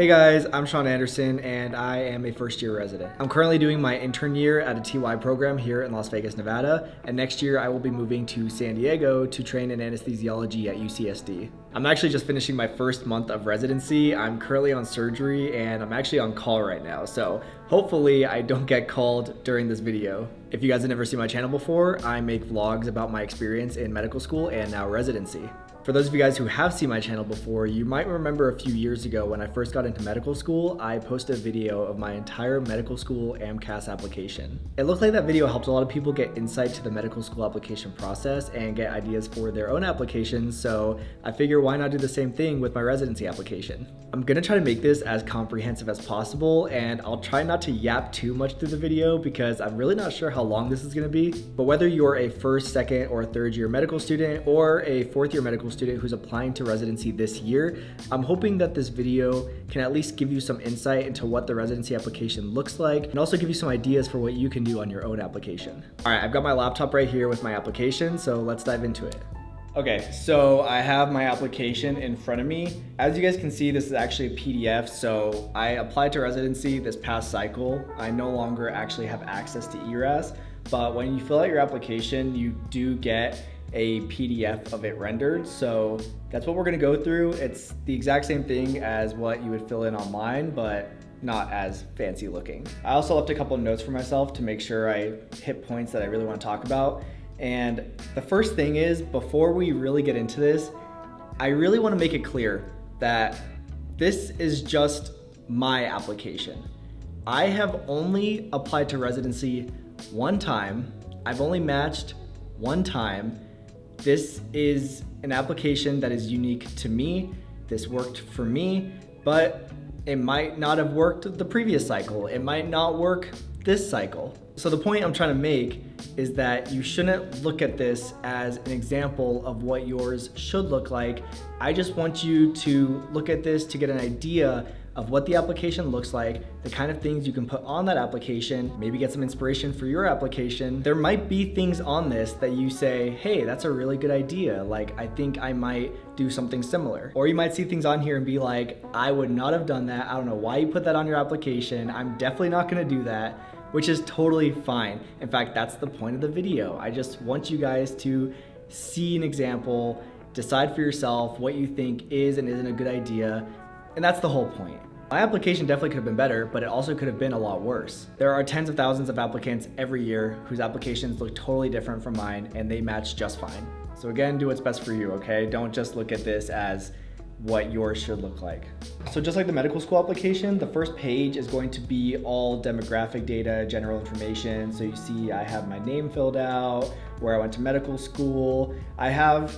Hey guys, I'm Sean Anderson and I am a first year resident. I'm currently doing my intern year at a TY program here in Las Vegas, Nevada, and next year I will be moving to San Diego to train in anesthesiology at UCSD. I'm actually just finishing my first month of residency. I'm currently on surgery and I'm actually on call right now, so hopefully I don't get called during this video. If you guys have never seen my channel before, I make vlogs about my experience in medical school and now residency. For those of you guys who have seen my channel before, you might remember a few years ago when I first got into medical school, I posted a video of my entire medical school AMCAS application. It looked like that video helped a lot of people get insight to the medical school application process and get ideas for their own applications, so I figure why not do the same thing with my residency application. I'm gonna try to make this as comprehensive as possible, and I'll try not to yap too much through the video because I'm really not sure how long this is gonna be. But whether you're a first, second, or third year medical student or a fourth year medical student who's applying to residency this year, I'm hoping that this video can at least give you some insight into what the residency application looks like and also give you some ideas for what you can do on your own application. All right, I've got my laptop right here with my application, so let's dive into it. Okay, so I have my application in front of me. As you guys can see, this is actually a PDF. So I applied to residency this past cycle. I no longer actually have access to ERAS, but when you fill out your application, you do get a PDF of it rendered. So that's what we're gonna go through. It's the exact same thing as what you would fill in online, but not as fancy looking. I also left a couple of notes for myself to make sure I hit points that I really want to talk about. And the first thing is, before we really get into this, I really want to make it clear that this is just my application. I have only applied to residency one time. I've only matched one time. This is an application that is unique to me. This worked for me, but it might not have worked the previous cycle. It might not work this cycle. So the point I'm trying to make is that you shouldn't look at this as an example of what yours should look like. I just want you to look at this to get an idea of what the application looks like, the kind of things you can put on that application, maybe get some inspiration for your application. There might be things on this that you say, hey, that's a really good idea. Like, I think I might do something similar. Or you might see things on here and be like, I would not have done that. I don't know why you put that on your application. I'm definitely not gonna do that, which is totally fine. In fact, that's the point of the video. I just want you guys to see an example, decide for yourself what you think is and isn't a good idea, and that's the whole point. My application definitely could have been better, but it also could have been a lot worse. There are tens of thousands of applicants every year whose applications look totally different from mine and they match just fine. So again, do what's best for you, okay? Don't just look at this as what yours should look like. So just like the medical school application, the first page is going to be all demographic data, general information. So you see I have my name filled out, where I went to medical school. I have,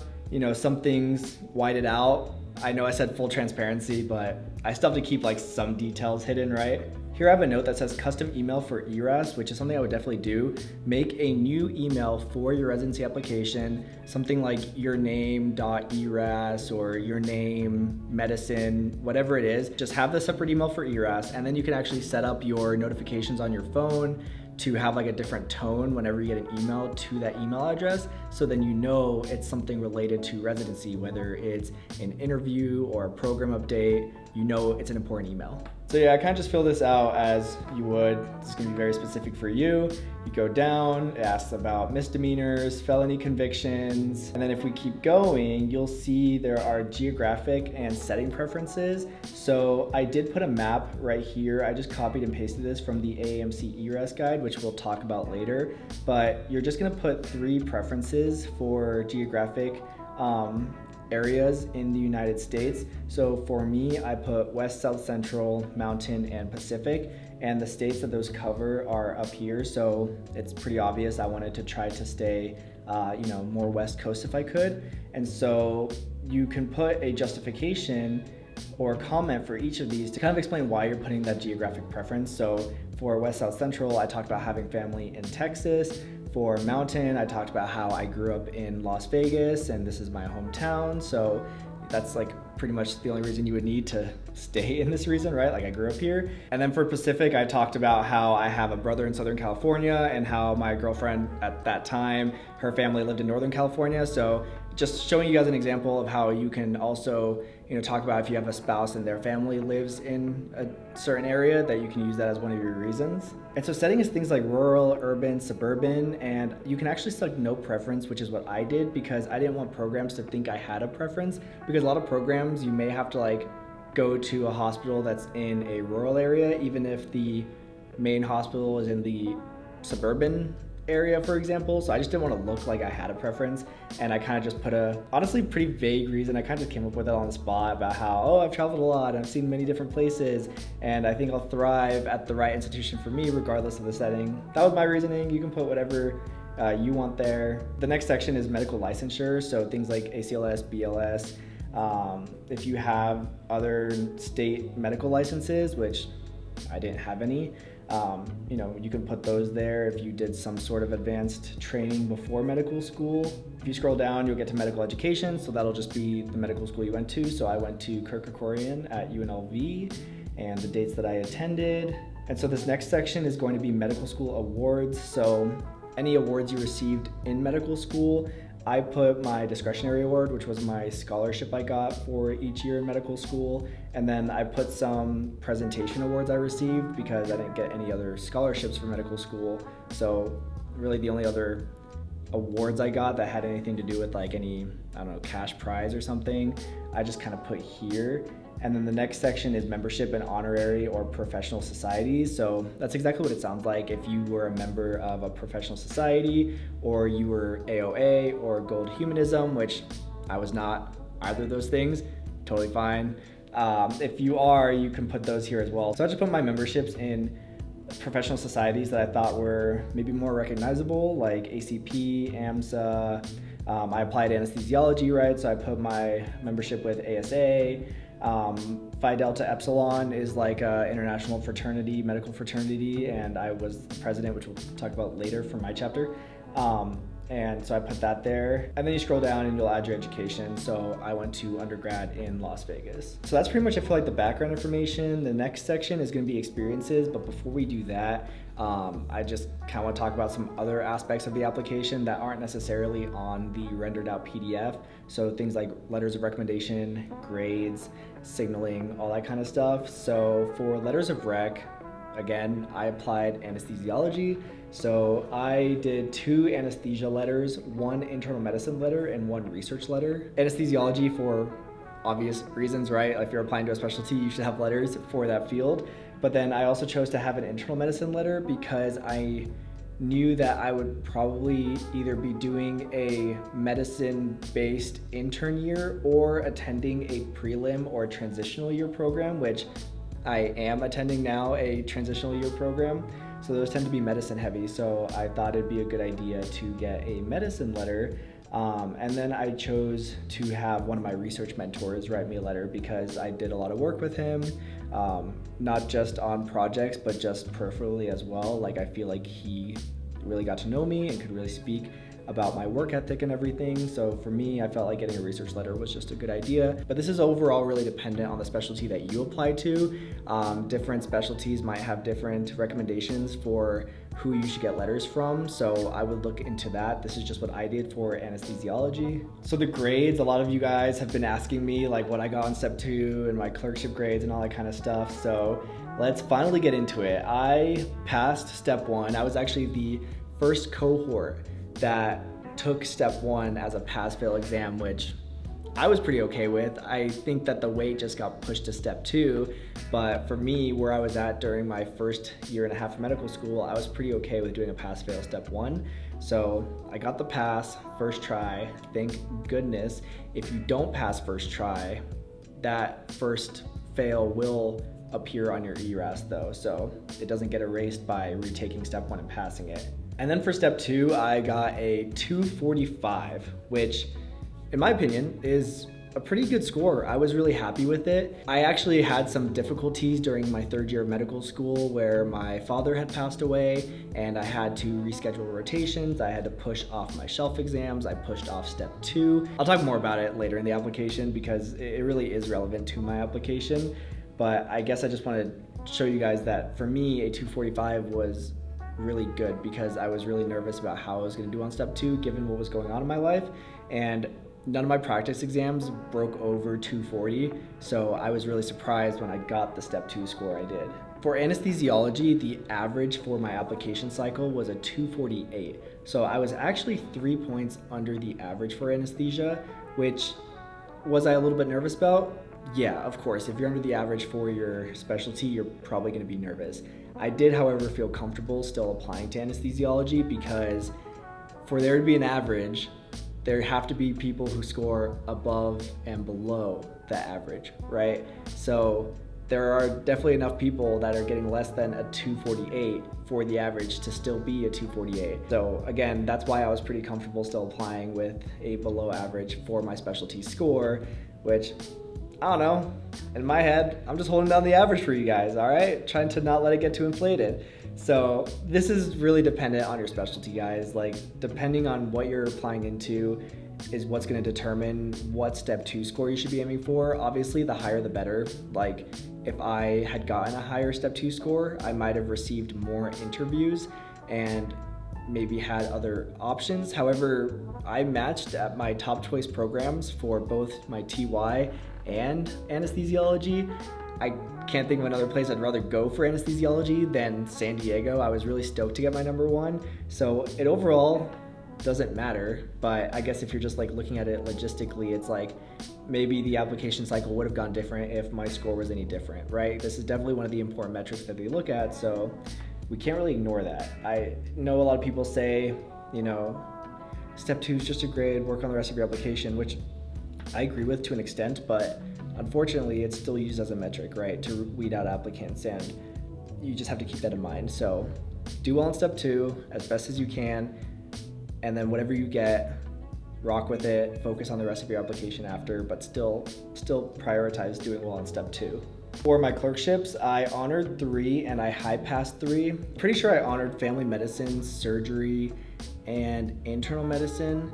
some things whited out. I know I said full transparency, but I still have to keep like some details hidden, right? Here I have a note that says custom email for ERAS, which is something I would definitely do. Make a new email for your residency application, something like your name.eras or your name medicine, whatever it is. Just have the separate email for ERAS, and then you can actually set up your notifications on your phone to have like a different tone whenever you get an email to that email address, so then you know it's something related to residency, whether it's an interview or a program update, you know it's an important email. So yeah, I kind of just fill this out as you would. This is gonna be very specific for you. You go down, it asks about misdemeanors, felony convictions, and then if we keep going, you'll see there are geographic and setting preferences. So I did put a map right here. I just copied and pasted this from the AAMC ERAS guide, which we'll talk about later, but you're just gonna put 3 preferences for geographic areas in the United States. So for me, I put West, South, Central, Mountain, and Pacific, and the states that those cover are up here. So it's pretty obvious I wanted to try to stay, more West Coast if I could. And so you can put a justification or comment for each of these to kind of explain why you're putting that geographic preference. So for West, South, Central, I talked about having family in Texas. For Mountain, I talked about how I grew up in Las Vegas and this is my hometown. So that's like pretty much the only reason you would need to stay in this region, right? Like I grew up here. And then for Pacific, I talked about how I have a brother in Southern California and how my girlfriend at that time, her family lived in Northern California. So just showing you guys an example of how you can also talk about if you have a spouse and their family lives in a certain area, that you can use that as one of your reasons. And so setting is things like rural, urban, suburban, and you can actually select no preference, which is what I did because I didn't want programs to think I had a preference, because a lot of programs you may have to like go to a hospital that's in a rural area, even if the main hospital is in the suburban area, for example. So I just didn't want to look like I had a preference, and I kind of just put a honestly pretty vague reason. I kind of just came up with it on the spot about how, oh, I've traveled a lot, I've seen many different places, and I think I'll thrive at the right institution for me regardless of the setting. That was my reasoning. You can put whatever you want there. The next section is medical licensure, so things like ACLS, BLS. If you have other state medical licenses, which I didn't have any, you can put those there if you did some sort of advanced training before medical school. If you scroll down, you'll get to medical education, so that'll just be the medical school you went to. So I went to Kirk at UNLV, and the dates that I attended. And so this next section is going to be medical school awards. So any awards you received in medical school, I put my discretionary award, which was my scholarship I got for each year in medical school. And then I put some presentation awards I received because I didn't get any other scholarships for medical school. So really the only other awards I got that had anything to do with like any, cash prize or something, I just kind of put here. And then the next section is membership in honorary or professional societies. So that's exactly what it sounds like. If you were a member of a professional society, or you were AOA or Gold Humanism, which I was not either of those things, totally fine. If you are, you can put those here as well. So I just put my memberships in professional societies that I thought were maybe more recognizable, like ACP, AMSA. I applied anesthesiology, right? So I put my membership with ASA. Phi Delta Epsilon is like an international fraternity, medical fraternity, and I was the president, which we'll talk about later for my chapter. And so I put that there. And then you scroll down and you'll add your education. So I went to undergrad in Las Vegas. So that's pretty much, I feel like, the background information. The next section is going to be experiences, but before we do that, I just kind of want to talk about some other aspects of the application that aren't necessarily on the rendered out PDF. So things like letters of recommendation, grades, signaling, all that kind of stuff. So for letters of rec, again, I applied anesthesiology. So I did 2 anesthesia letters, 1 internal medicine letter, and 1 research letter. Anesthesiology for obvious reasons, right? If you're applying to a specialty, you should have letters for that field. But then I also chose to have an internal medicine letter because I knew that I would probably either be doing a medicine-based intern year or attending a prelim or transitional year program, which I am attending now, a transitional year program. So those tend to be medicine heavy. So I thought it'd be a good idea to get a medicine letter. And then I chose to have one of my research mentors write me a letter because I did a lot of work with him, not just on projects, but just peripherally as well. Like, I feel like he really got to know me and could really speak about my work ethic and everything. So for me, I felt like getting a research letter was just a good idea. But this is overall really dependent on the specialty that you apply to. Different specialties might have different recommendations for who you should get letters from. So I would look into that. This is just what I did for anesthesiology. So the grades, a lot of you guys have been asking me like what I got on step 2 and my clerkship grades and all that kind of stuff. So let's finally get into it. I passed step 1. I was actually the first cohort that took step 1 as a pass-fail exam, which I was pretty okay with. I think that the weight just got pushed to step 2, but for me, where I was at during my first year and a half of medical school, I was pretty okay with doing a pass-fail step 1. So I got the pass first try, thank goodness. If you don't pass first try, that first fail will appear on your ERAS though, so it doesn't get erased by retaking step 1 and passing it. And then for step 2, I got a 245, which in my opinion is a pretty good score. I was really happy with it. I actually had some difficulties during my 3rd year of medical school where my father had passed away and I had to reschedule rotations. I had to push off my shelf exams. I pushed off step 2. I'll talk more about it later in the application because it really is relevant to my application. But I guess I just want to show you guys that for me, a 245 was really good because I was really nervous about how I was going to do on step 2 given what was going on in my life. And none of my practice exams broke over 240, so I was really surprised when I got the step 2 score I did. For anesthesiology, the average for my application cycle was a 248, so I was actually 3 points under the average for anesthesia, which was I a little bit nervous about? Yeah, of course. If you're under the average for your specialty, you're probably going to be nervous. I did, however, feel comfortable still applying to anesthesiology because for there to be an average, there have to be people who score above and below the average, right? So there are definitely enough people that are getting less than a 248 for the average to still be a 248. So again, that's why I was pretty comfortable still applying with a below average for my specialty score, which, I don't know, in my head, I'm just holding down the average for you guys, all right? Trying to not let it get too inflated. So this is really dependent on your specialty, guys. Like, depending on what you're applying into is what's going to determine what step 2 score you should be aiming for. Obviously, the higher the better. Like, if I had gotten a higher step 2 score, I might have received more interviews and maybe had other options. However, I matched at my top choice programs for both my TY and anesthesiology. I can't think of another place I'd rather go for anesthesiology than San Diego. I was really stoked to get my number 1. So it overall doesn't matter, but I guess if you're just like looking at it logistically, it's like maybe the application cycle would have gone different if my score was any different, right? This is definitely one of the important metrics that they look at, so we can't really ignore that. I know a lot of people say, you know, step 2 is just a grade, work on the rest of your application, which I agree with to an extent, but unfortunately it's still used as a metric, right, to weed out applicants, and you just have to keep that in mind. So do well on step 2 as best as you can, and then whatever you get, rock with it, focus on the rest of your application after, but still prioritize doing well on step 2. For my clerkships, I honored 3 and I high passed 3. Pretty sure I honored family medicine, surgery, and internal medicine.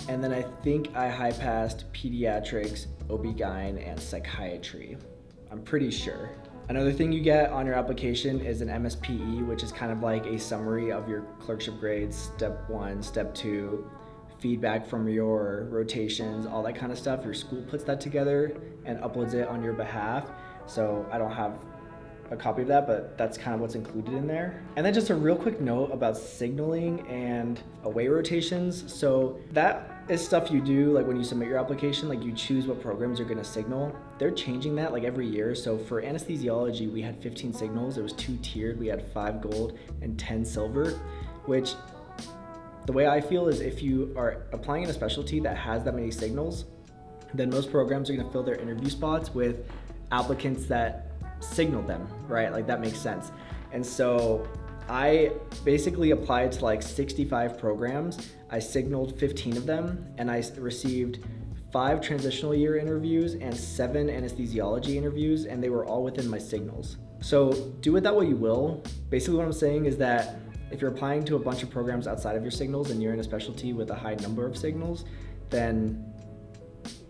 And then I think I high passed pediatrics, OB-GYN, and psychiatry. I'm pretty sure. Another thing you get on your application is an MSPE, which is kind of like a summary of your clerkship grades, step 1, step 2, feedback from your rotations, all that kind of stuff. Your school puts that together and uploads it on your behalf. So I don't have a copy of that, but that's kind of what's included in there. And then just a real quick note about signaling and away rotations. So that is stuff you do like when you submit your application, like you choose what programs you're gonna signal. They're changing that like every year. So for anesthesiology, we had 15 signals. It was 2 tiered. We had 5 gold and 10 silver, which the way I feel is if you are applying in a specialty that has that many signals, then most programs are gonna fill their interview spots with applicants that signal them, right? Like that makes sense. And so I basically applied to like 65 programs. I signaled 15 of them, and I received 5 transitional year interviews and 7 anesthesiology interviews, and they were all within my signals. So do with that what you will. Basically what I'm saying is that if you're applying to a bunch of programs outside of your signals and you're in a specialty with a high number of signals, then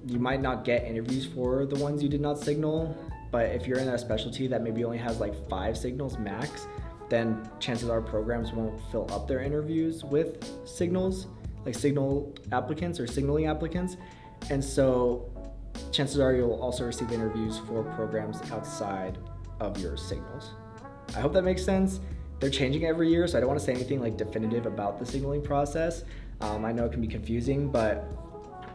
you might not get interviews for the ones you did not signal. But if you're in a specialty that maybe only has like 5 signals max, then chances are programs won't fill up their interviews with signals, like signal applicants or signaling applicants. And so chances are you'll also receive interviews for programs outside of your signals. I hope that makes sense. They're changing every year, so I don't want to say anything like definitive about the signaling process. I know it can be confusing, but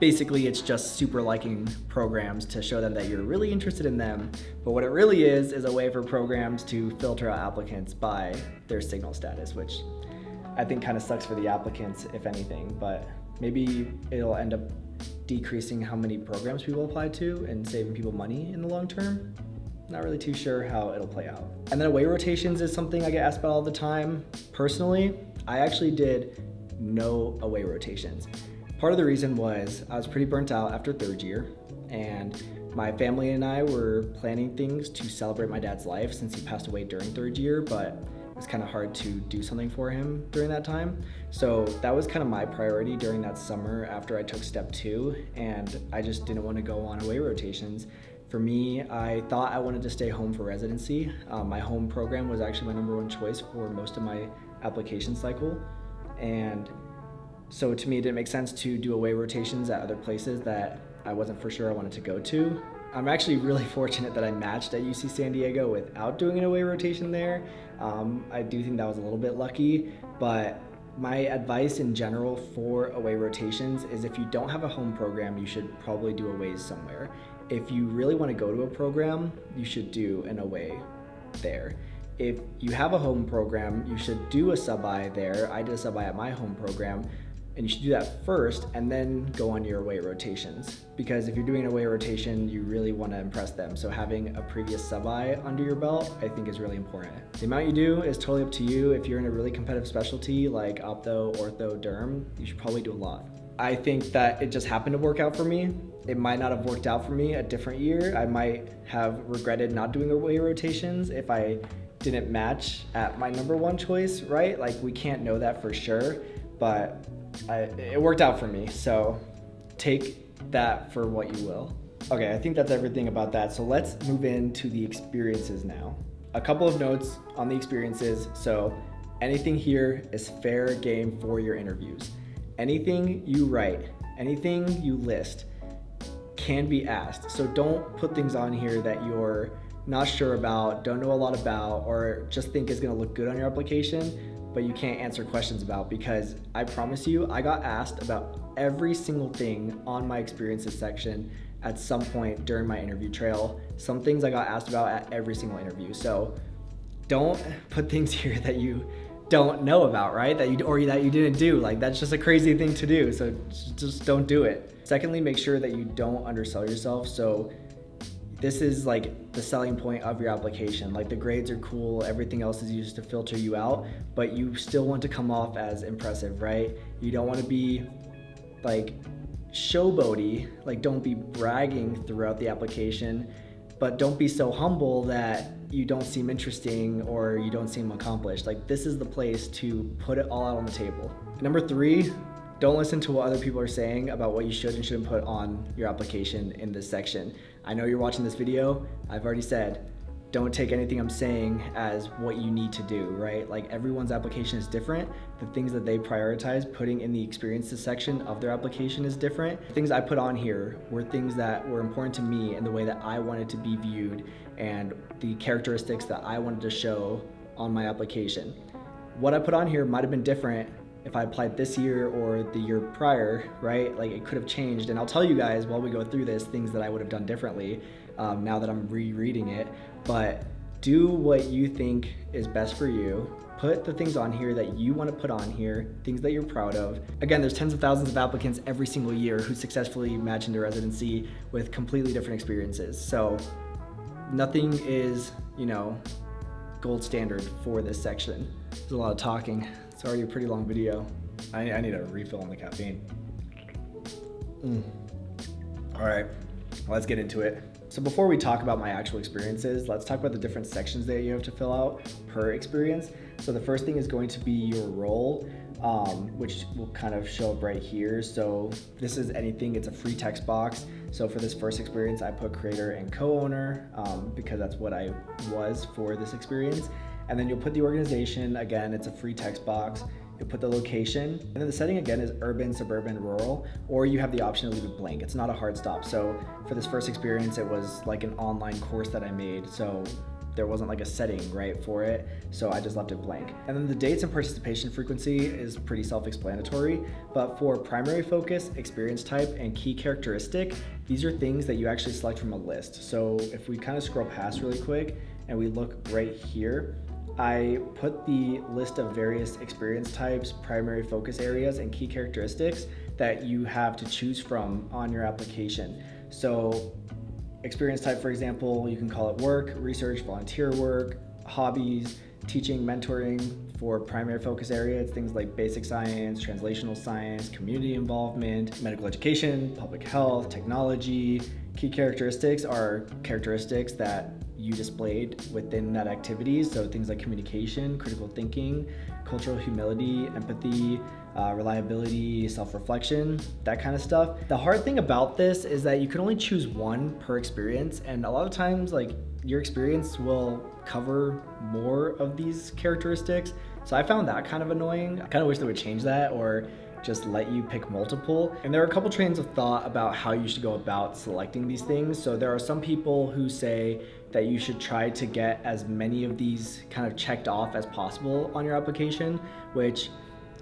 basically it's just super liking programs to show them that you're really interested in them. But what it really is a way for programs to filter out applicants by their signal status, which I think kind of sucks for the applicants, if anything, but maybe it'll end up decreasing how many programs people apply to and saving people money in the long term. Not really too sure how it'll play out. And then away rotations is something I get asked about all the time. Personally, I actually did no away rotations. Part of the reason was I was pretty burnt out after 3rd year, and my family and I were planning things to celebrate my dad's life since he passed away during 3rd year, but it was kind of hard to do something for him during that time. So that was kind of my priority during that summer after I took step 2, and I just didn't want to go on away rotations. For me, I thought I wanted to stay home for residency. My home program was actually my number 1 choice for most of my application cycle, and So to me, it didn't make sense to do away rotations at other places that I wasn't for sure I wanted to go to. I'm actually really fortunate that I matched at UC San Diego without doing an away rotation there. I do think that was a little bit lucky, but my advice in general for away rotations is if you don't have a home program, you should probably do aways somewhere. If you really want to go to a program, you should do an away there. If you have a home program, you should do a sub-I there. I did a sub-I at my home program, and you should do that first and then go on your away rotations. Because if you're doing an away rotation, you really want to impress them. So having a previous sub-I under your belt, I think is really important. The amount you do is totally up to you. If you're in a really competitive specialty like optho, ortho, derm, you should probably do a lot. I think that it just happened to work out for me. It might not have worked out for me a different year. I might have regretted not doing away rotations if I didn't match at my number one choice, right? Like, we can't know that for sure, but it worked out for me, so take that for what you will. Okay, I think that's everything about that, so let's move into the experiences now. A couple of notes on the experiences. So anything here is fair game for your interviews. Anything you write, anything you list can be asked. So don't put things on here that you're not sure about, don't know a lot about, or just think is gonna look good on your application, but you can't answer questions about, because I promise you, I got asked about every single thing on my experiences section at some point during my interview trail. Some things I got asked about at every single interview. So don't put things here that you don't know about, right? That you didn't do. Like, that's just a crazy thing to do. So just don't do it. Secondly, make sure that you don't undersell yourself. So this is like the selling point of your application. Like, the grades are cool, everything else is used to filter you out, but you still want to come off as impressive, right? You don't want to be like showboaty, like don't be bragging throughout the application, but don't be so humble that you don't seem interesting or you don't seem accomplished. Like, this is the place to put it all out on the table. Number 3, don't listen to what other people are saying about what you should and shouldn't put on your application in this section. I know you're watching this video. I've already said, don't take anything I'm saying as what you need to do, right? Like, everyone's application is different. The things that they prioritize putting in the experiences section of their application is different. The things I put on here were things that were important to me and the way that I wanted to be viewed and the characteristics that I wanted to show on my application. What I put on here might have been different if I applied this year or the year prior, right? Like, it could have changed. And I'll tell you guys while we go through this, things that I would have done differently now that I'm rereading it. But do what you think is best for you. Put the things on here that you want to put on here, things that you're proud of. Again, there's tens of thousands of applicants every single year who successfully match into residency with completely different experiences. So nothing is, gold standard for this section. There's a lot of talking. It's already a pretty long video. I need a refill on the caffeine. All right, let's get into it. So before we talk about my actual experiences, let's talk about the different sections that you have to fill out per experience. So the first thing is going to be your role, which will kind of show up right here. So this is anything, it's a free text box. So for this first experience, I put creator and co-owner because that's what I was for this experience. And then you'll put the organization, again, it's a free text box. You'll put the location, and then the setting again is urban, suburban, rural, or you have the option to leave it blank. It's not a hard stop. So for this first experience, it was like an online course that I made. So there wasn't like a setting, right, for it. So I just left it blank. And then the dates and participation frequency is pretty self-explanatory, but for primary focus, experience type, and key characteristic, these are things that you actually select from a list. So if we kind of scroll past really quick and we look right here, I put the list of various experience types, primary focus areas, and key characteristics that you have to choose from on your application. So experience type, for example, you can call it work, research, volunteer work, hobbies, teaching, mentoring. For primary focus area, it's things like basic science, translational science, community involvement, medical education, public health, technology. Key characteristics are characteristics that you displayed within that activity. So things like communication, critical thinking, cultural humility, empathy, reliability, self-reflection, that kind of stuff. The hard thing about this is that you can only choose one per experience, and a lot of times like your experience will cover more of these characteristics. So I found that kind of annoying. I kind of wish they would change that, or just let you pick multiple. And there are a couple trains of thought about how you should go about selecting these things. So there are some people who say that you should try to get as many of these kind of checked off as possible on your application, which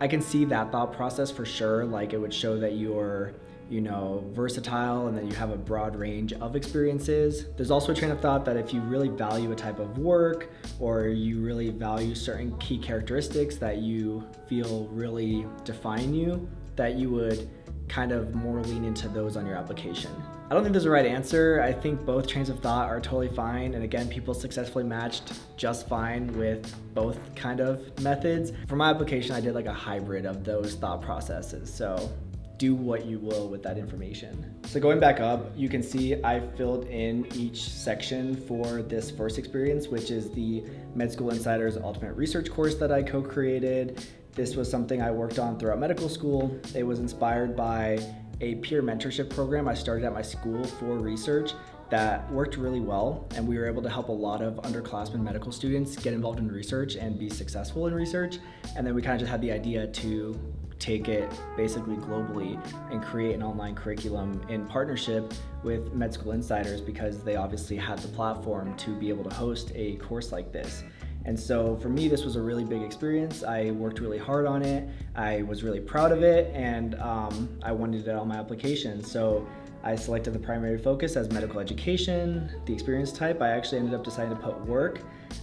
I can see that thought process for sure. Like it would show that you're versatile and that you have a broad range of experiences. There's also a train of thought that if you really value a type of work or you really value certain key characteristics that you feel really define you, that you would kind of more lean into those on your application. I don't think there's a right answer. I think both trains of thought are totally fine. And again, people successfully matched just fine with both kind of methods. For my application, I did like a hybrid of those thought processes. So do what you will with that information. So going back up, you can see I filled in each section for this first experience, which is the Med School Insiders Ultimate Research course that I co-created. This was something I worked on throughout medical school. It was inspired by a peer mentorship program I started at my school for research that worked really well, and we were able to help a lot of underclassmen medical students get involved in research and be successful in research. And then we kind of just had the idea to take it basically globally and create an online curriculum in partnership with Med School Insiders, because they obviously had the platform to be able to host a course like this. And so for me, this was a really big experience. I worked really hard on it. I was really proud of it, and I wanted it on my application. So I selected the primary focus as medical education. The experience type, I actually ended up deciding to put work.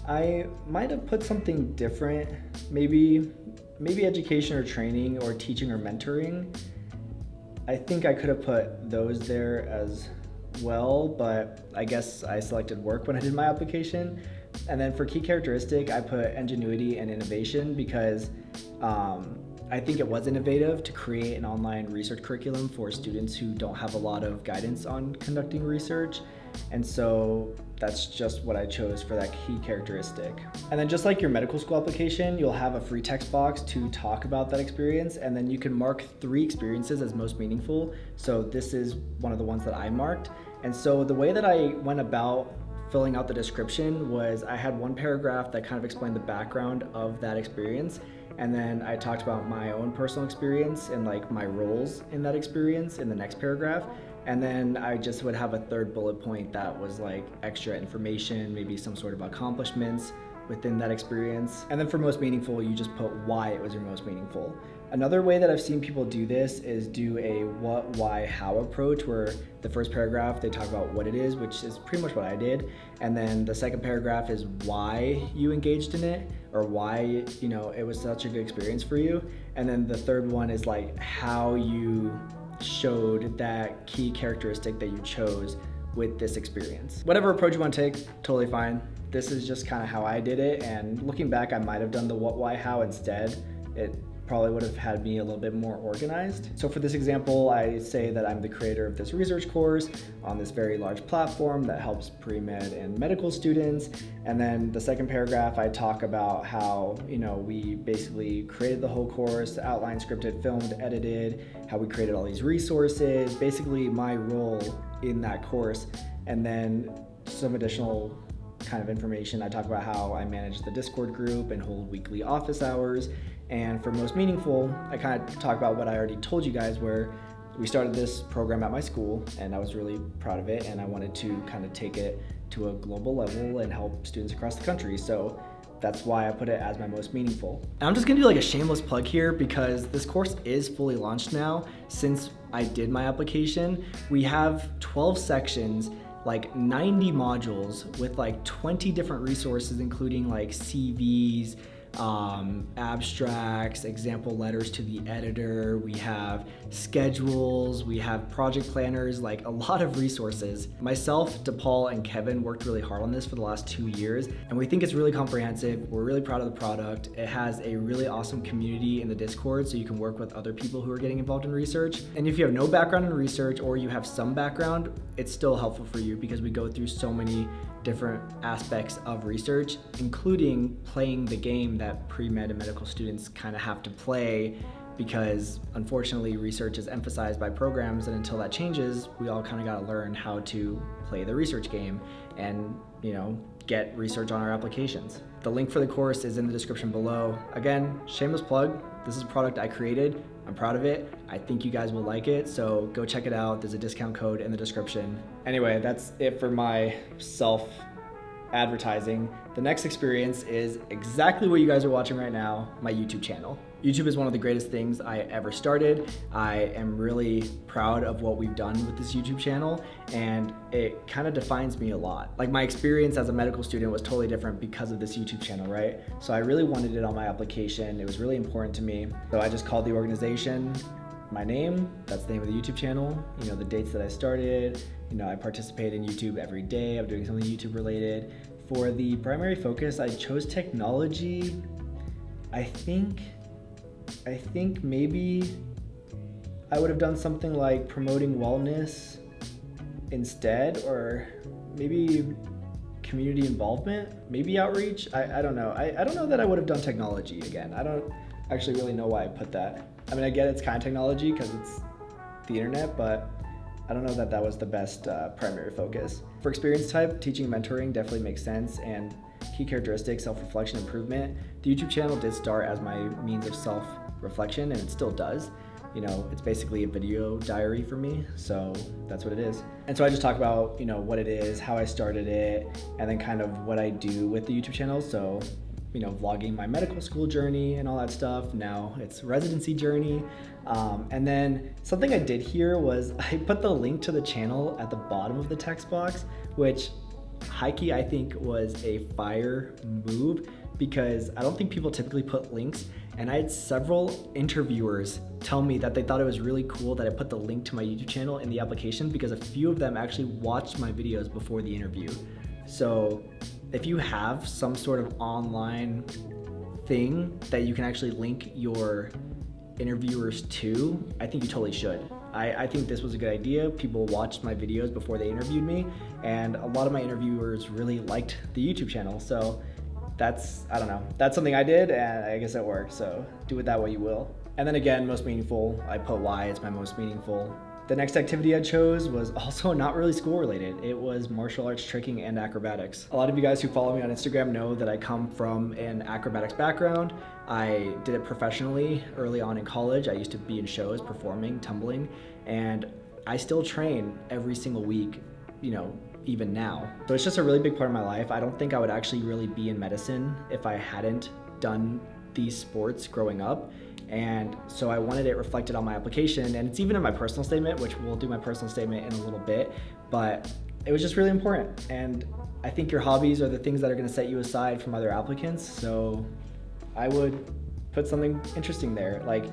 I might have put something different, maybe education or training or teaching or mentoring. I think I could have put those there as well, but I guess I selected work when I did my application. And then for key characteristic, I put ingenuity and innovation because I think it was innovative to create an online research curriculum for students who don't have a lot of guidance on conducting research. And so that's just what I chose for that key characteristic. And then just like your medical school application, you'll have a free text box to talk about that experience, and then you can mark 3 experiences as most meaningful. So this is one of the ones that I marked. And so the way that I went about filling out the description was I had one paragraph that kind of explained the background of that experience, and then I talked about my own personal experience and like my roles in that experience in the next paragraph. And then I just would have a third bullet point that was like extra information, maybe some sort of accomplishments within that experience. And then for most meaningful, you just put why it was your most meaningful. Another way that I've seen people do this is do a what, why, how approach, where the first paragraph, they talk about what it is, which is pretty much what I did. And then the second paragraph is why you engaged in it, or why, it was such a good experience for you. And then the third one is like how you showed that key characteristic that you chose with this experience. Whatever approach you want to take, totally fine. This is just kind of how I did it, and looking back, I might have done the what, why, how instead. It probably would have had me a little bit more organized. So for this example, I say that I'm the creator of this research course on this very large platform that helps pre-med and medical students. And then the second paragraph, I talk about how, we basically created the whole course, outlined, scripted, filmed, edited, how we created all these resources, basically my role in that course. And then some additional kind of information. I talk about how I manage the Discord group and hold weekly office hours. And for most meaningful, I kind of talk about what I already told you guys, where we started this program at my school and I was really proud of it, and I wanted to kind of take it to a global level and help students across the country. So that's why I put it as my most meaningful. And I'm just gonna do like a shameless plug here, because this course is fully launched now. Since I did my application, we have 12 sections, like 90 modules with like 20 different resources, including like CVs, abstracts, example letters to the editor, we have schedules, we have project planners, like a lot of resources. Myself, DePaul, and Kevin worked really hard on this for the last 2 years, and we think it's really comprehensive. We're really proud of the product. It has a really awesome community in the Discord, so you can work with other people who are getting involved in research. And if you have no background in research, or you have some background, it's still helpful for you, because we go through so many different aspects of research, including playing the game that pre-med and medical students kind of have to play, because unfortunately research is emphasized by programs, and until that changes, we all kind of got to learn how to play the research game. And get research on our applications. The link for the course is in the description below. Again, shameless plug, this is a product I created. I'm proud of it. I think you guys will like it, so go check it out. There's a discount code in the description. Anyway, that's it for my self-advertising. The next experience is exactly what you guys are watching right now, my YouTube channel. YouTube is one of the greatest things I ever started. I am really proud of what we've done with this YouTube channel, and it kind of defines me a lot. Like, my experience as a medical student was totally different because of this YouTube channel, right? So I really wanted it on my application. It was really important to me. So I just called the organization my name, that's the name of the YouTube channel, you know, the dates that I started, you know, I participate in YouTube every day, I'm doing something YouTube related. For the primary focus, I chose technology. I think maybe I would have done something like promoting wellness instead, or maybe community involvement, maybe outreach. I don't know. I don't know that I would have done technology again. I don't actually really know why I put that. I mean, I get it's kind of technology because it's the internet, but I don't know that that was the best primary focus. For experience type, teaching and mentoring definitely makes sense, and key characteristics, self-reflection, improvement. The YouTube channel did start as my means of self-reflection, and it still does. You know, it's basically a video diary for me, so that's what it is. And so I just talk about, you know, what it is, how I started it, and then kind of what I do with the YouTube channel. So, you know, vlogging my medical school journey and all that stuff. Now it's residency journey. And then something I did here was I put the link to the channel at the bottom of the text box, which high-key I think was a fire move, because I don't think people typically put links, and I had several interviewers tell me that they thought it was really cool that I put the link to my YouTube channel in the application, because a few of them actually watched my videos before the interview. So if you have some sort of online thing that you can actually link your interviewers to, I think you totally should. I think this was a good idea. People watched my videos before they interviewed me, and a lot of my interviewers really liked the YouTube channel. So that's, I don't know, that's something I did, and I guess it worked. So do with that what you will. And then again, most meaningful, I put why it's my most meaningful. The next activity I chose was also not really school related. It was martial arts, tricking, and acrobatics. A lot of you guys who follow me on Instagram know that I come from an acrobatics background. I did it professionally early on in college. I used to be in shows, performing, tumbling, and I still train every single week, you know, even now. So it's just a really big part of my life. I don't think I would actually really be in medicine if I hadn't done these sports growing up. And so I wanted it reflected on my application, and it's even in my personal statement, which we'll do my personal statement in a little bit, but it was just really important. And I think your hobbies are the things that are gonna set you aside from other applicants. So I would put something interesting there. Like,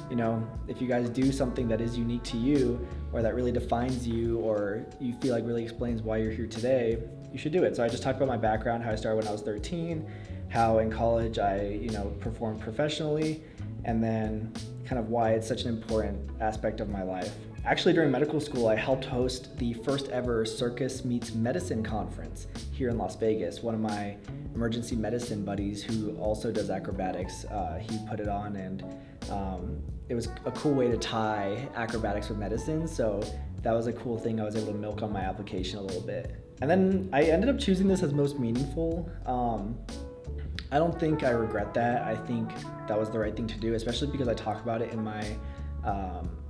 you know, if you guys do something that is unique to you, or that really defines you, or you feel like really explains why you're here today, you should do it. So I just talked about my background, how I started when I was 13, how in college I, you know, performed professionally, and then kind of why it's such an important aspect of my life. Actually, during medical school, I helped host the first ever Circus Meets Medicine conference here in Las Vegas. One of my emergency medicine buddies, who also does acrobatics, he put it on, and it was a cool way to tie acrobatics with medicine. So that was a cool thing I was able to milk on my application a little bit. And then I ended up choosing this as most meaningful. I don't think I regret that. I think that was the right thing to do, especially because I talk about it in my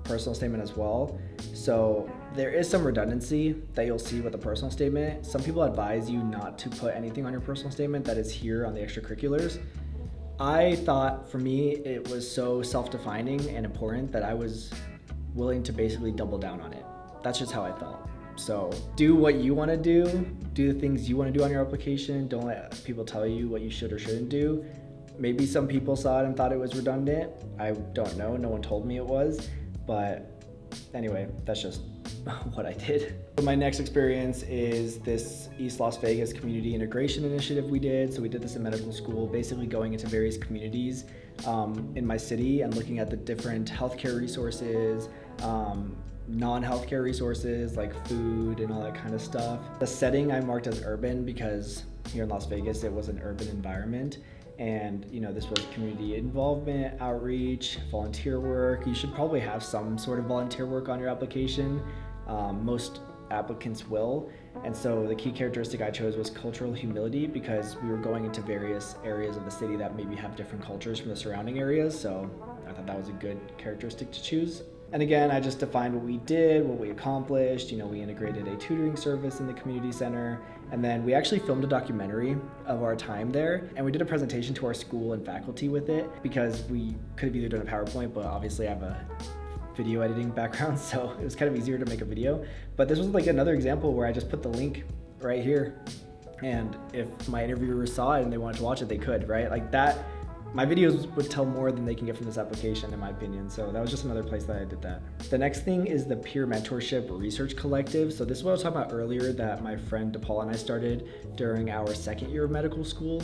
personal statement as well. So there is some redundancy that you'll see with the personal statement. Some people advise you not to put anything on your personal statement that is here on the extracurriculars. I thought for me it was so self-defining and important that I was willing to basically double down on it. That's just how I felt. So do what you want to do the things you want to do on your application. Don't let people tell you what you should or shouldn't do. Maybe some people saw it and thought it was redundant. I don't know, no one told me it was, but anyway, that's just what I did. My next experience is this East Las Vegas community integration initiative we did. So we did this in medical school, basically going into various communities in my city and looking at the different healthcare resources, non-healthcare resources like food and all that kind of stuff. The setting I marked as urban because here in Las Vegas it was an urban environment, and you know, this was community involvement, outreach, volunteer work. You should probably have some sort of volunteer work on your application. Most applicants will. And so the key characteristic I chose was cultural humility, because we were going into various areas of the city that maybe have different cultures from the surrounding areas. So I thought that was a good characteristic to choose. And again, I just defined what we did, what we accomplished. We integrated a tutoring service in the community center. And then we actually filmed a documentary of our time there. And we did a presentation to our school and faculty with it, because we could have either done a PowerPoint, but obviously I have a video editing background, so it was kind of easier to make a video. But this was like another example where I just put the link right here. And if my interviewers saw it and they wanted to watch it, they could, right? Like that. My videos would tell more than they can get from this application, in my opinion. So that was just another place that I did that. The next thing is the Peer Mentorship Research Collective. So this is what I was talking about earlier that my friend DePaul and I started during our second year of medical school.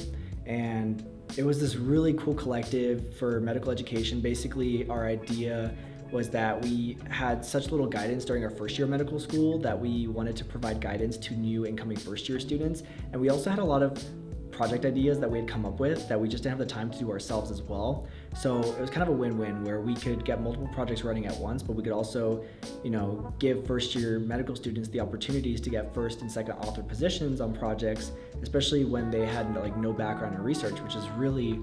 And it was this really cool collective for medical education. Basically, our idea was that we had such little guidance during our first year of medical school that we wanted to provide guidance to new incoming first year students. And we also had a lot of project ideas that we had come up with that we just didn't have the time to do ourselves as well. So it was kind of a win-win where we could get multiple projects running at once, but we could also, give first year medical students the opportunities to get first and second author positions on projects, especially when they had no background in research, which is really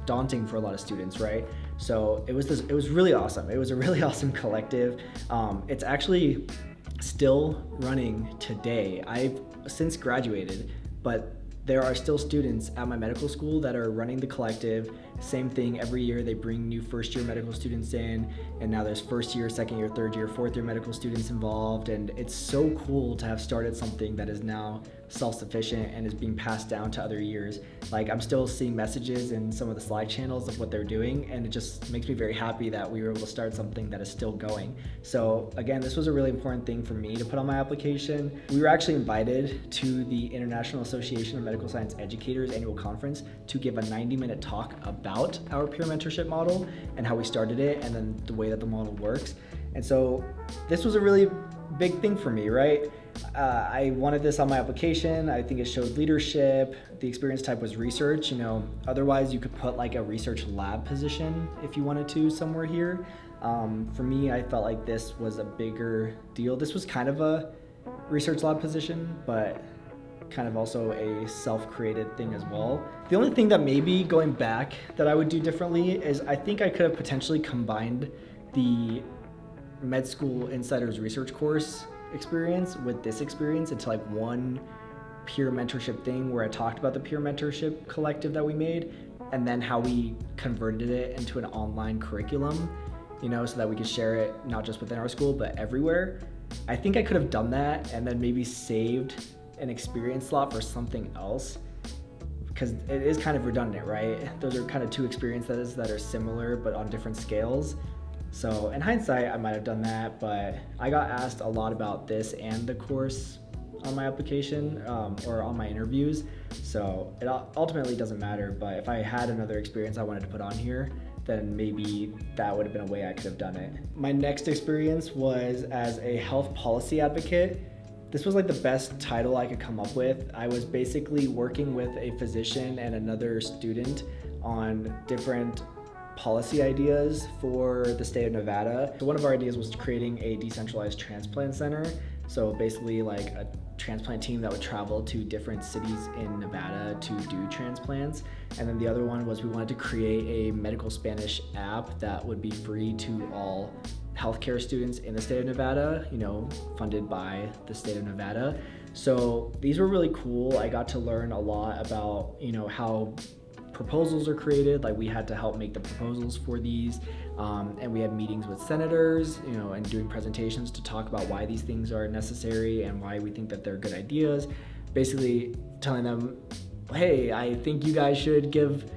daunting for a lot of students, right? So it was really awesome. It was a really awesome collective. It's actually still running today. I've since graduated, but there are still students at my medical school that are running the collective. Same thing, every year they bring new first year medical students in, and now there's first year, second year, third year, fourth year medical students involved. And it's so cool to have started something that is now self-sufficient and is being passed down to other years. Like, I'm still seeing messages in some of the Slack channels of what they're doing, and it just makes me very happy that we were able to start something that is still going. So again, this was a really important thing for me to put on my application. We were actually invited to the International Association of Medical Science Educators annual conference to give a 90-minute talk about our peer mentorship model and how we started it, and then the way that the model works. And so this was a really big thing for me, right? I wanted this on my application. I think it showed leadership. The experience type was research. Otherwise you could put like a research lab position if you wanted to somewhere here. For me, I felt like this was a bigger deal. This was kind of a research lab position, but kind of also a self-created thing as well. The only thing that maybe going back that I would do differently is I think I could have potentially combined the med school insiders research course experience with this experience into like one peer mentorship thing where I talked about the peer mentorship collective that we made, and then how we converted it into an online curriculum, so that we could share it not just within our school but everywhere. I think I could have done that and then maybe saved an experience slot for something else, because it is kind of redundant, right? Those are kind of two experiences that are similar but on different scales. So in hindsight, I might have done that, but I got asked a lot about this and the course on my application or on my interviews. So it ultimately doesn't matter, but if I had another experience I wanted to put on here, then maybe that would have been a way I could have done it. My next experience was as a health policy advocate. This was like the best title I could come up with. I was basically working with a physician and another student on different policy ideas for the state of Nevada. So one of our ideas was creating a decentralized transplant center. So basically like a transplant team that would travel to different cities in Nevada to do transplants. And then the other one was we wanted to create a medical Spanish app that would be free to all healthcare students in the state of Nevada, funded by the state of Nevada. So these were really cool. I got to learn a lot about, how proposals are created. Like, we had to help make the proposals for these, and we had meetings with senators, and doing presentations to talk about why these things are necessary and why we think that they're good ideas. Basically telling them, hey, I think you guys should give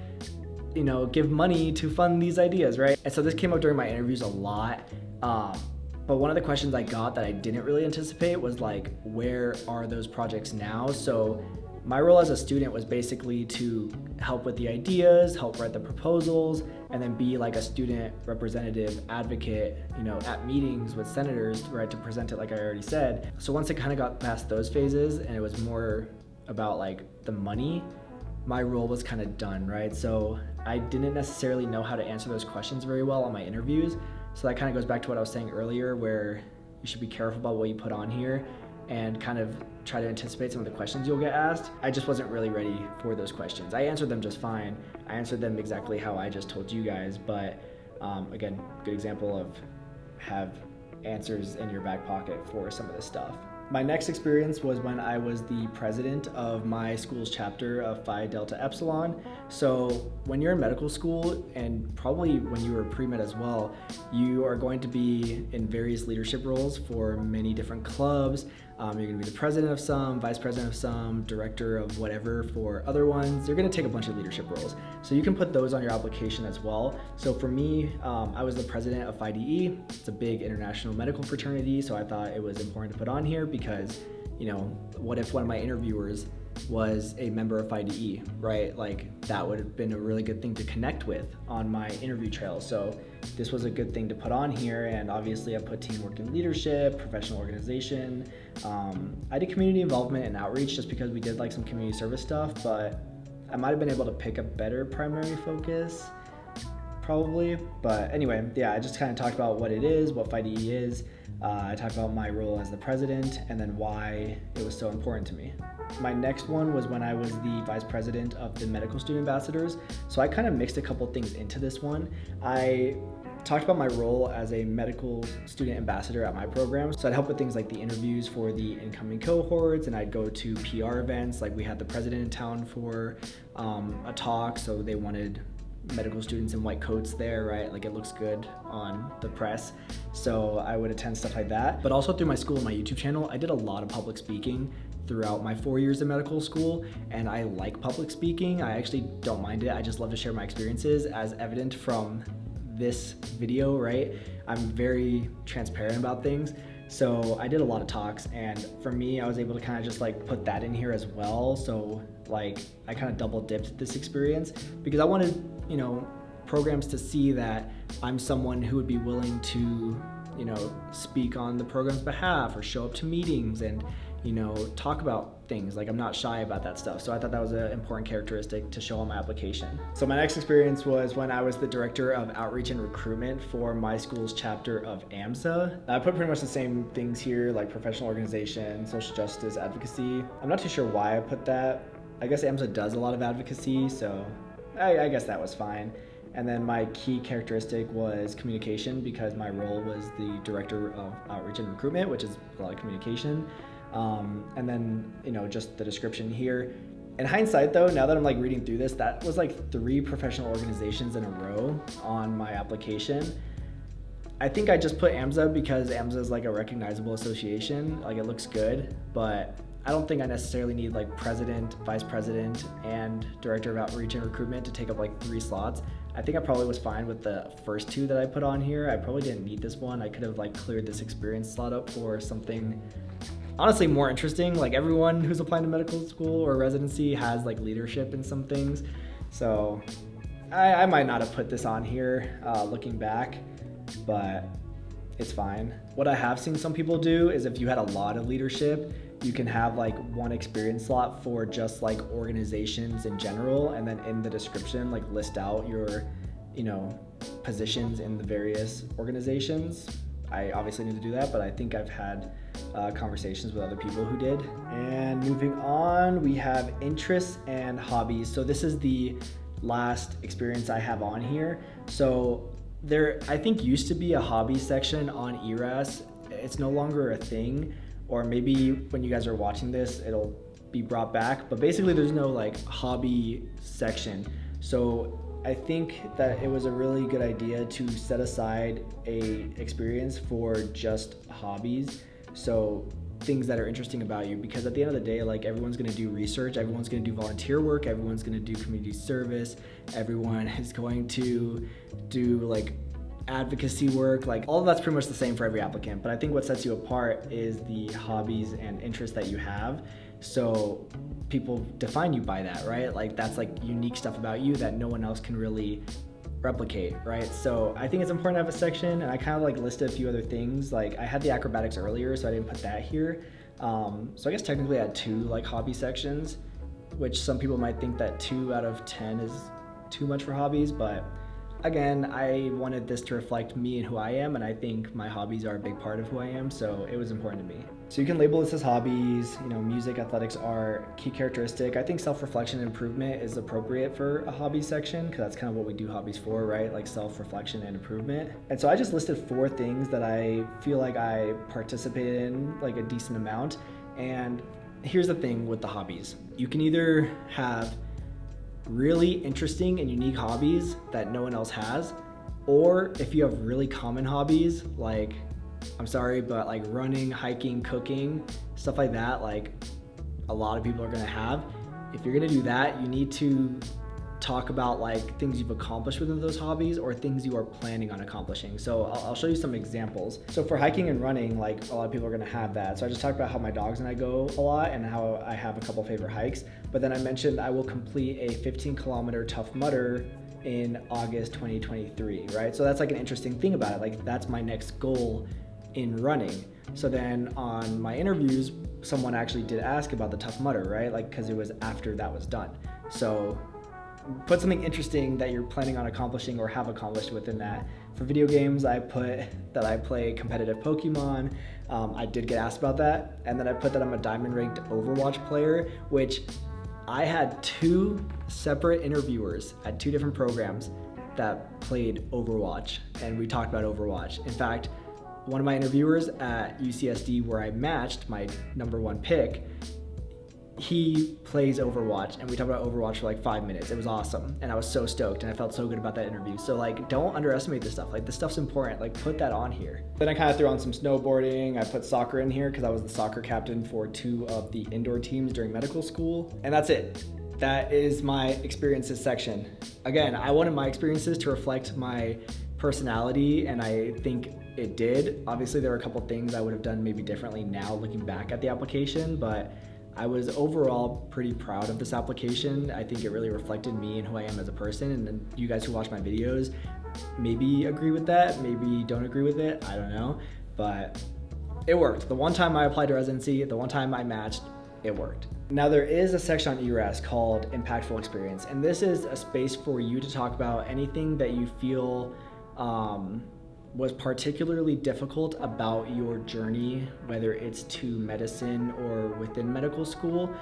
money to fund these ideas, right? And so this came up during my interviews a lot. But one of the questions I got that I didn't really anticipate was like, where are those projects now? So my role as a student was basically to help with the ideas, help write the proposals, and then be like a student representative advocate, at meetings with senators, right, to present it like I already said. So once it kind of got past those phases and it was more about like the money, my role was kind of done, right? So I didn't necessarily know how to answer those questions very well on my interviews. So that kind of goes back to what I was saying earlier, where you should be careful about what you put on here. and kind of try to anticipate some of the questions you'll get asked. I just wasn't really ready for those questions. I answered them just fine. I answered them exactly how I just told you guys, but again, good example of have answers in your back pocket for some of this stuff. My next experience was when I was the president of my school's chapter of Phi Delta Epsilon. So when you're in medical school, and probably when you were pre-med as well, you are going to be in various leadership roles for many different clubs. You're going to be the president of some, vice president of some, director of whatever for other ones. You're going to take a bunch of leadership roles. So you can put those on your application as well. So for me, I was the president of Phi DE. It's a big international medical fraternity, so I thought it was important to put on here because, you know, what if one of my interviewers was a member of Phi DE, right? Like that would have been a really good thing to connect with on my interview trail. So this was a good thing to put on here, and obviously I put teamwork and leadership, professional organization. I did community involvement and outreach just because we did like some community service stuff, but I might have been able to pick a better primary focus probably. But anyway, yeah, I just kind of talked about what it is, what Phi DE is. I talked about my role as the president and then why it was so important to me. My next one was when I was the vice president of the medical student ambassadors. So I kind of mixed a couple things into this one. I talked about my role as a medical student ambassador at my program. So I'd help with things like the interviews for the incoming cohorts, and I'd go to PR events. Like we had the president in town for a talk, so they wanted medical students in white coats there, right? Like it looks good on the press. So I would attend stuff like that. But also through my school and my YouTube channel, I did a lot of public speaking throughout my 4 years of medical school, and I like public speaking. I actually don't mind it. I just love to share my experiences, as evident from this video, right? I'm very transparent about things. So I did a lot of talks, and for me, I was able to kind of just like put that in here as well. So like I kind of double dipped this experience because I wanted, you know, programs to see that I'm someone who would be willing to, you know, speak on the program's behalf or show up to meetings and, you know, talk about things. Like I'm not shy about that stuff. So I thought that was an important characteristic to show on my application. So my next experience was when I was the director of outreach and recruitment for my school's chapter of AMSA. I put pretty much the same things here, like professional organization, social justice, advocacy. I'm not too sure why I put that. I guess AMSA does a lot of advocacy, so I guess that was fine. And then my key characteristic was communication, because my role was the director of outreach and recruitment, which is a lot of communication. And then, you know, just the description here. In hindsight though, now that I'm like reading through this, that was like 3 professional organizations in a row on my application. I think I just put AMSA because AMSA is like a recognizable association, like it looks good, but I don't think I necessarily need like president, vice president, and director of outreach and recruitment to take up like 3 slots. I think I probably was fine with the first 2 that I put on here. I probably didn't need this one. I could have like cleared this experience slot up for something honestly more interesting. Like everyone who's applying to medical school or residency has like leadership in some things. So I might not have put this on here looking back, but it's fine. What I have seen some people do is if you had a lot of leadership, you can have like 1 experience slot for just like organizations in general, and then in the description like list out your, you know, positions in the various organizations. I obviously need to do that, but I think I've had conversations with other people who did. And moving on, we have interests and hobbies. So this is the last experience I have on here. So there, I think, used to be a hobby section on ERAS. It's no longer a thing, or maybe when you guys are watching this, it'll be brought back. But basically there's no like hobby section. So I think that it was a really good idea to set aside a experience for just hobbies. So things that are interesting about you, because at the end of the day, like everyone's going to do research, everyone's going to do volunteer work, everyone's going to do community service, everyone is going to do like advocacy work, like all of that's pretty much the same for every applicant. But I think what sets you apart is the hobbies and interests that you have. So people define you by that, right? Like that's like unique stuff about you that no one else can really replicate, right? So I think it's important to have a section, and I kind of like listed a few other things. Like I had the acrobatics earlier, so I didn't put that here. So I guess technically I had 2 like hobby sections, which some people might think that 2 out of 10 is too much for hobbies, but again, I wanted this to reflect me and who I am, and I think my hobbies are a big part of who I am, so it was important to me. So you can label this as hobbies, music, athletics, art, key characteristic. I think self-reflection and improvement is appropriate for a hobby section because that's kind of what we do hobbies for, right? Like self-reflection and improvement. And so I just listed 4 things that I feel like I participated in like a decent amount. And here's the thing with the hobbies. You can either have really interesting and unique hobbies that no one else has, or if you have really common hobbies, like, I'm sorry, but like running, hiking, cooking, stuff like that, like a lot of people are gonna have. If you're gonna do that, you need to talk about like things you've accomplished within those hobbies or things you are planning on accomplishing. So I'll show you some examples. So for hiking and running, like a lot of people are gonna have that. So I just talked about how my dogs and I go a lot and how I have a couple favorite hikes. But then I mentioned I will complete a 15-kilometer Tough Mudder in August 2023, right? So that's like an interesting thing about it. Like that's my next goal in running. So then on my interviews, someone actually did ask about the Tough Mudder, right? Like, cause it was after that was done. So put something interesting that you're planning on accomplishing or have accomplished within that. For video games, I put that I play competitive Pokemon. I did get asked about that. And then I put that I'm a diamond ranked Overwatch player, which I had 2 separate interviewers at 2 different programs that played Overwatch. And we talked about Overwatch. In fact, one of my interviewers at UCSD, where I matched my #1 pick, he plays Overwatch, and we talked about Overwatch for like 5 minutes. It was awesome, and I was so stoked, and I felt so good about that interview. So like, don't underestimate this stuff. Like, this stuff's important. Like, put that on here. Then I kind of threw on some snowboarding. I put soccer in here because I was the soccer captain for 2 of the indoor teams during medical school, and that's it. That is my experiences section. Again, I wanted my experiences to reflect my personality, and I think it did. Obviously, there were a couple things I would have done maybe differently now looking back at the application, but I was overall pretty proud of this application. I think it really reflected me and who I am as a person, and then you guys who watch my videos maybe agree with that, maybe don't agree with it, I don't know, but it worked. The one time I applied to residency, the one time I matched, it worked. Now there is a section on ERAS called Impactful Experience, and this is a space for you to talk about anything that you feel was particularly difficult about your journey, whether it's to medicine or within medical school.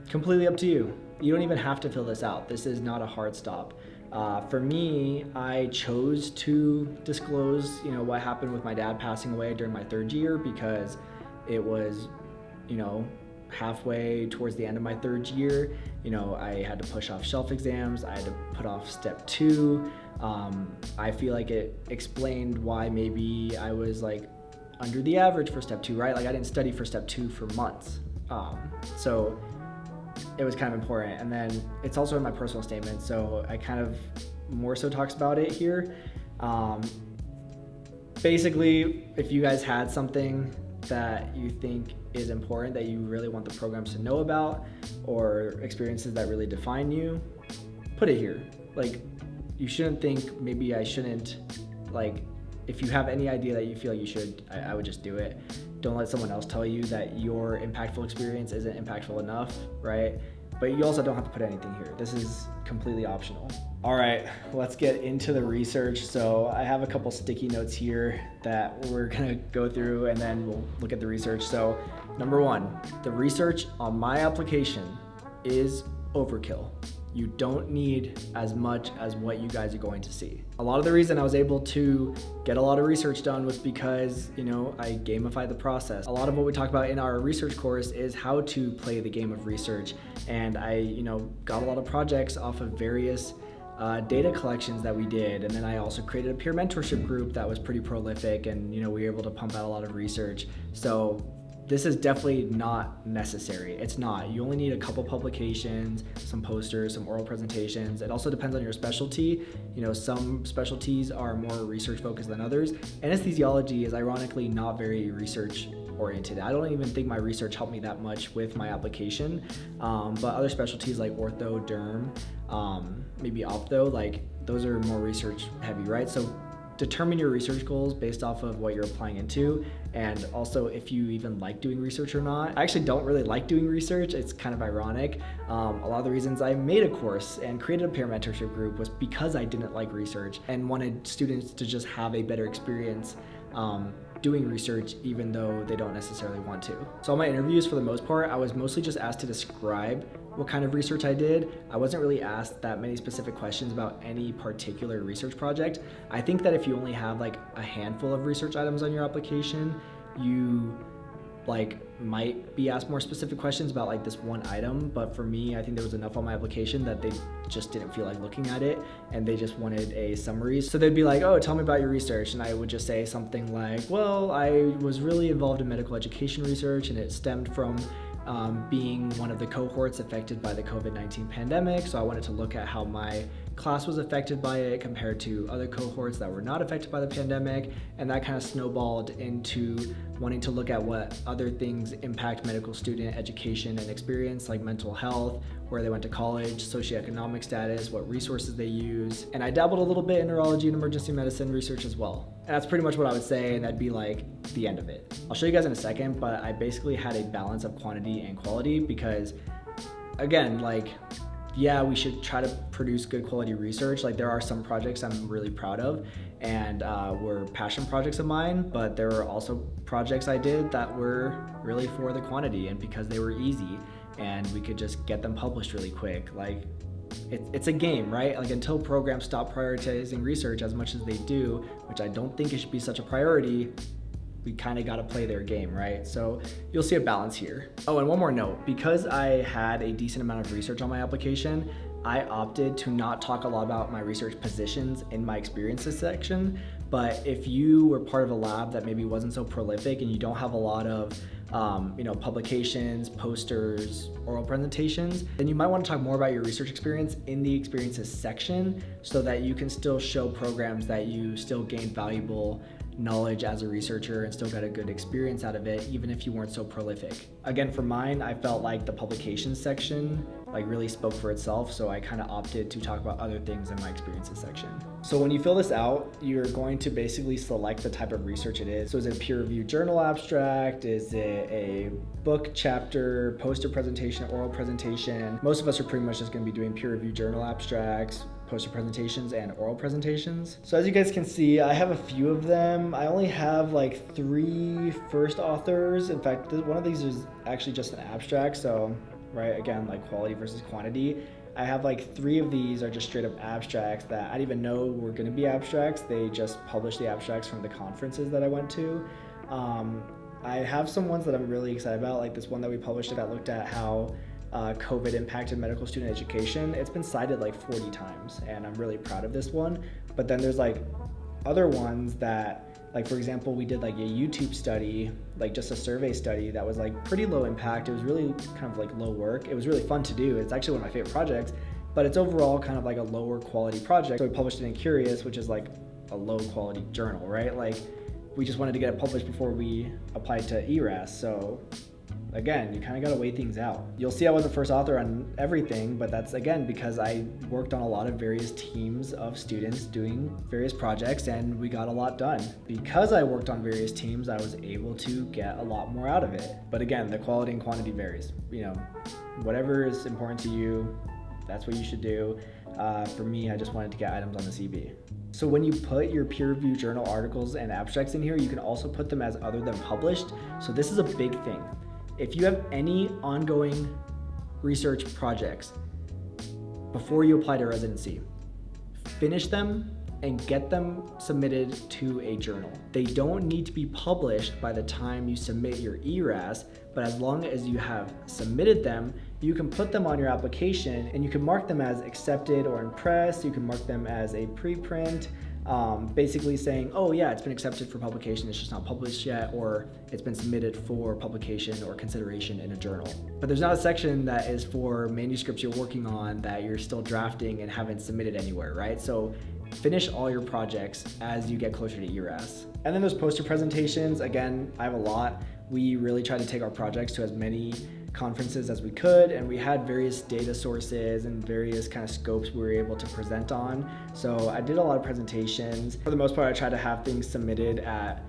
Completely up to you. You don't even have to fill this out. This is not a hard stop. For me, I chose to disclose, what happened with my dad passing away during my 3rd year because it was, halfway towards the end of my 3rd year. I had to push off shelf exams. I had to put off step 2. I feel like it explained why maybe I was like under the average for step 2, right? Like I didn't study for step 2 for months. So it was kind of important. And then it's also in my personal statement. So I kind of more so talks about it here. Basically, if you guys had something that you think is important that you really want the programs to know about, or experiences that really define you, put it here. Like, you shouldn't think maybe I shouldn't, like, if you have any idea that you feel like you should, I would just do it. Don't let someone else tell you that your impactful experience isn't impactful enough, right? But you also don't have to put anything here. This is completely optional. All right, let's get into the research. So I have a couple sticky notes here that we're gonna go through, and then we'll look at the research. So #1, the research on my application is overkill. You don't need as much as what you guys are going to see. A lot of the reason I was able to get a lot of research done was because, I gamified the process. A lot of what we talk about in our research course is how to play the game of research. And I, got a lot of projects off of various data collections that we did. And then I also created a peer mentorship group that was pretty prolific, and, we were able to pump out a lot of research. So this is definitely not necessary. It's not. You only need a couple publications, some posters, some oral presentations. It also depends on your specialty. Some specialties are more research focused than others. Anesthesiology is ironically not very research oriented. I don't even think my research helped me that much with my application. But other specialties like ortho, derm, maybe ophtho, like those are more research heavy, right? So determine your research goals based off of what you're applying into, and also if you even like doing research or not. I actually don't really like doing research. It's kind of ironic. A lot of the reasons I made a course and created a peer mentorship group was because I didn't like research and wanted students to just have a better experience doing research even though they don't necessarily want to. So on my interviews, for the most part, I was mostly just asked to describe what kind of research I did. I wasn't really asked that many specific questions about any particular research project. I think that if you only have like a handful of research items on your application, you might be asked more specific questions about like this one item, but for me, I think there was enough on my application that they just didn't feel like looking at it and they just wanted a summary. So they'd be like, oh, tell me about your research. And I would just say something like, well, I was really involved in medical education research and it stemmed from being one of the cohorts affected by the COVID-19 pandemic. So I wanted to look at how my class was affected by it compared to other cohorts that were not affected by the pandemic. And that kind of snowballed into wanting to look at what other things impact medical student education and experience, like mental health, where they went to college, socioeconomic status, what resources they use. And I dabbled a little bit in neurology and emergency medicine research as well. And that's pretty much what I would say, and that'd be like the end of it. I'll show you guys in a second, but I basically had a balance of quantity and quality because, again, yeah, we should try to produce good quality research. Like, there are some projects I'm really proud of and were passion projects of mine, but there were also projects I did that were really for the quantity and because they were easy and we could just get them published really quick. Like, it's a game, right? Like, until programs stop prioritizing research as much as they do, which I don't think it should be such a priority, we kind of got to play their game, right? So you'll see a balance here. Oh, and one more note, because I had a decent amount of research on my application, I opted to not talk a lot about my research positions in my experiences section. But if you were part of a lab that maybe wasn't so prolific and you don't have a lot of publications, posters, oral presentations, then you might want to talk more about your research experience in the experiences section so that you can still show programs that you still gained valuable knowledge as a researcher and still got a good experience out of it, even if you weren't so prolific. Again, for mine, I felt like the publications section really spoke for itself, so I kind of opted to talk about other things in my experiences section. So when you fill this out, you're going to basically select the type of research it is. So is it a peer-reviewed journal abstract? Is it a book chapter, poster presentation, oral presentation? Most of us are pretty much just going to be doing peer-reviewed journal abstracts, poster presentations, and oral presentations. So as you guys can see, I have a few of them. I only have 3 first authors. In fact, one of these is actually just an abstract, so right, again, quality versus quantity. I have 3 of these are just straight up abstracts that I didn't even know were gonna be abstracts. They just published the abstracts from the conferences that I went to. I have some ones that I'm really excited about, like this one that we published that looked at how COVID impacted medical student education. It's been cited 40 times, and I'm really proud of this one. But then there's other ones that, for example, we did a YouTube study, just a survey study that was pretty low impact. It was really kind of low work. It was really fun to do. It's actually one of my favorite projects, but it's overall kind of a lower quality project. So we published it in Curious, which is a low quality journal, right? We just wanted to get it published before we applied to ERAS. So again, you kind of got to weigh things out. You'll see I wasn't first author on everything, but that's again because I worked on a lot of various teams of students doing various projects and we got a lot done. Because I worked on various teams, I was able to get a lot more out of it. But again, the quality and quantity varies. Whatever is important to you, that's what you should do. For me, I just wanted to get items on the CV. So when you put your peer-reviewed journal articles and abstracts in here, you can also put them as other than published. So this is a big thing. If you have any ongoing research projects before you apply to residency, finish them and get them submitted to a journal. They don't need to be published by the time you submit your ERAS, but as long as you have submitted them, you can put them on your application and you can mark them as accepted or impressed. You can mark them as a preprint, basically saying, oh yeah, it's been accepted for publication, it's just not published yet, or it's been submitted for publication or consideration in a journal. But there's not a section that is for manuscripts you're working on that you're still drafting and haven't submitted anywhere, right? So finish all your projects as you get closer to ERAS. And then there's poster presentations. Again, I have a lot. We really try to take our projects to as many conferences as we could, and we had various data sources and various kind of scopes we were able to present on. So I did a lot of presentations. For the most part, I tried to have things submitted at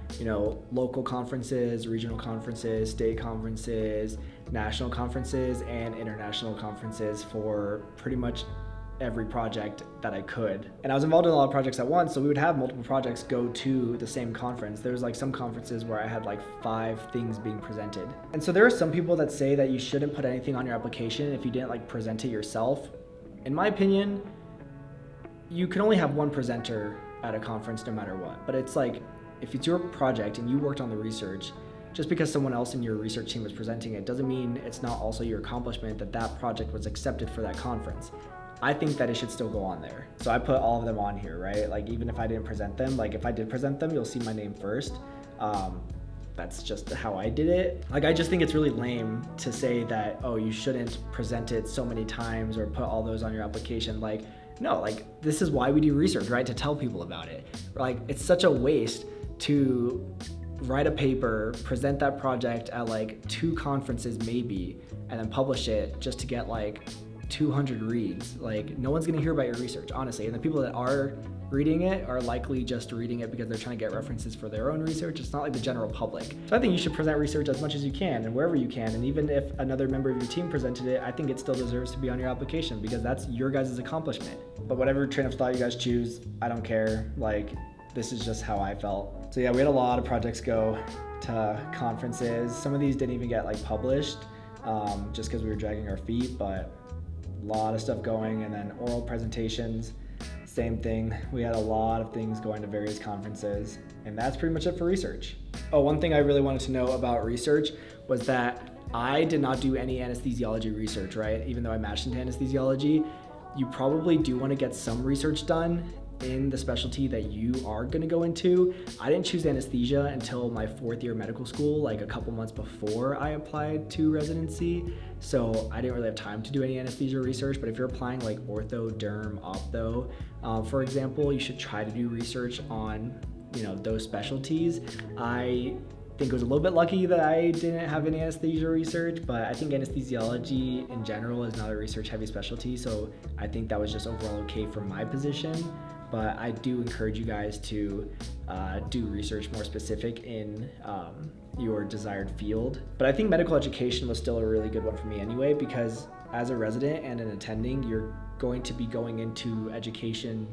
local conferences, regional conferences, state conferences, national conferences, and international conferences for pretty much every project that I could. And I was involved in a lot of projects at once, so we would have multiple projects go to the same conference. There's like some conferences where I had like 5 things being presented. And so there are some people that say that you shouldn't put anything on your application if you didn't like present it yourself. In my opinion, you can only have one presenter at a conference no matter what. But it's like, if it's your project and you worked on the research, just because someone else in your research team was presenting it doesn't mean it's not also your accomplishment that that project was accepted for that conference. I think that it should still go on there. So I put all of them on here, right? Like even if I didn't present them, like if I did present them, you'll see my name first. That's just how I did it. Like I just think it's really lame to say that, oh, you shouldn't present it so many times or put all those on your application. Like, no, like this is why we do research, right? To tell people about it. Like it's such a waste to write a paper, present that project at like 2 conferences maybe, and then publish it just to get like 200 reads. Like no one's gonna hear about your research, honestly. And the people that are reading it are likely just reading it because they're trying to get references for their own research. It's not like the general public. So I think you should present research as much as you can and wherever you can. And even if another member of your team presented it, I think it still deserves to be on your application because that's your guys' accomplishment. But whatever train of thought you guys choose, I don't care. Like this is just how I felt. So yeah, we had a lot of projects go to conferences. Some of these didn't even get like published just because we were dragging our feet, but a lot of stuff going. And then oral presentations, same thing. We had a lot of things going to various conferences, and that's pretty much it for research. Oh, one thing I really wanted to know about research was that I did not do any anesthesiology research, right? Even though I matched into anesthesiology, you probably do want to get some research done in the specialty that you are going to go into. I didn't choose anesthesia until my 4th year of medical school, like a couple months before I applied to residency. So I didn't really have time to do any anesthesia research, but if you're applying like ortho, derm, optho, for example, you should try to do research on, you know, those specialties. I think it was a little bit lucky that I didn't have any anesthesia research, but I think anesthesiology in general is not a research heavy specialty. So I think that was just overall okay for my position. But I do encourage you guys to do research more specific in your desired field. But I think medical education was still a really good one for me anyway, because as a resident and an attending, you're going to be going into education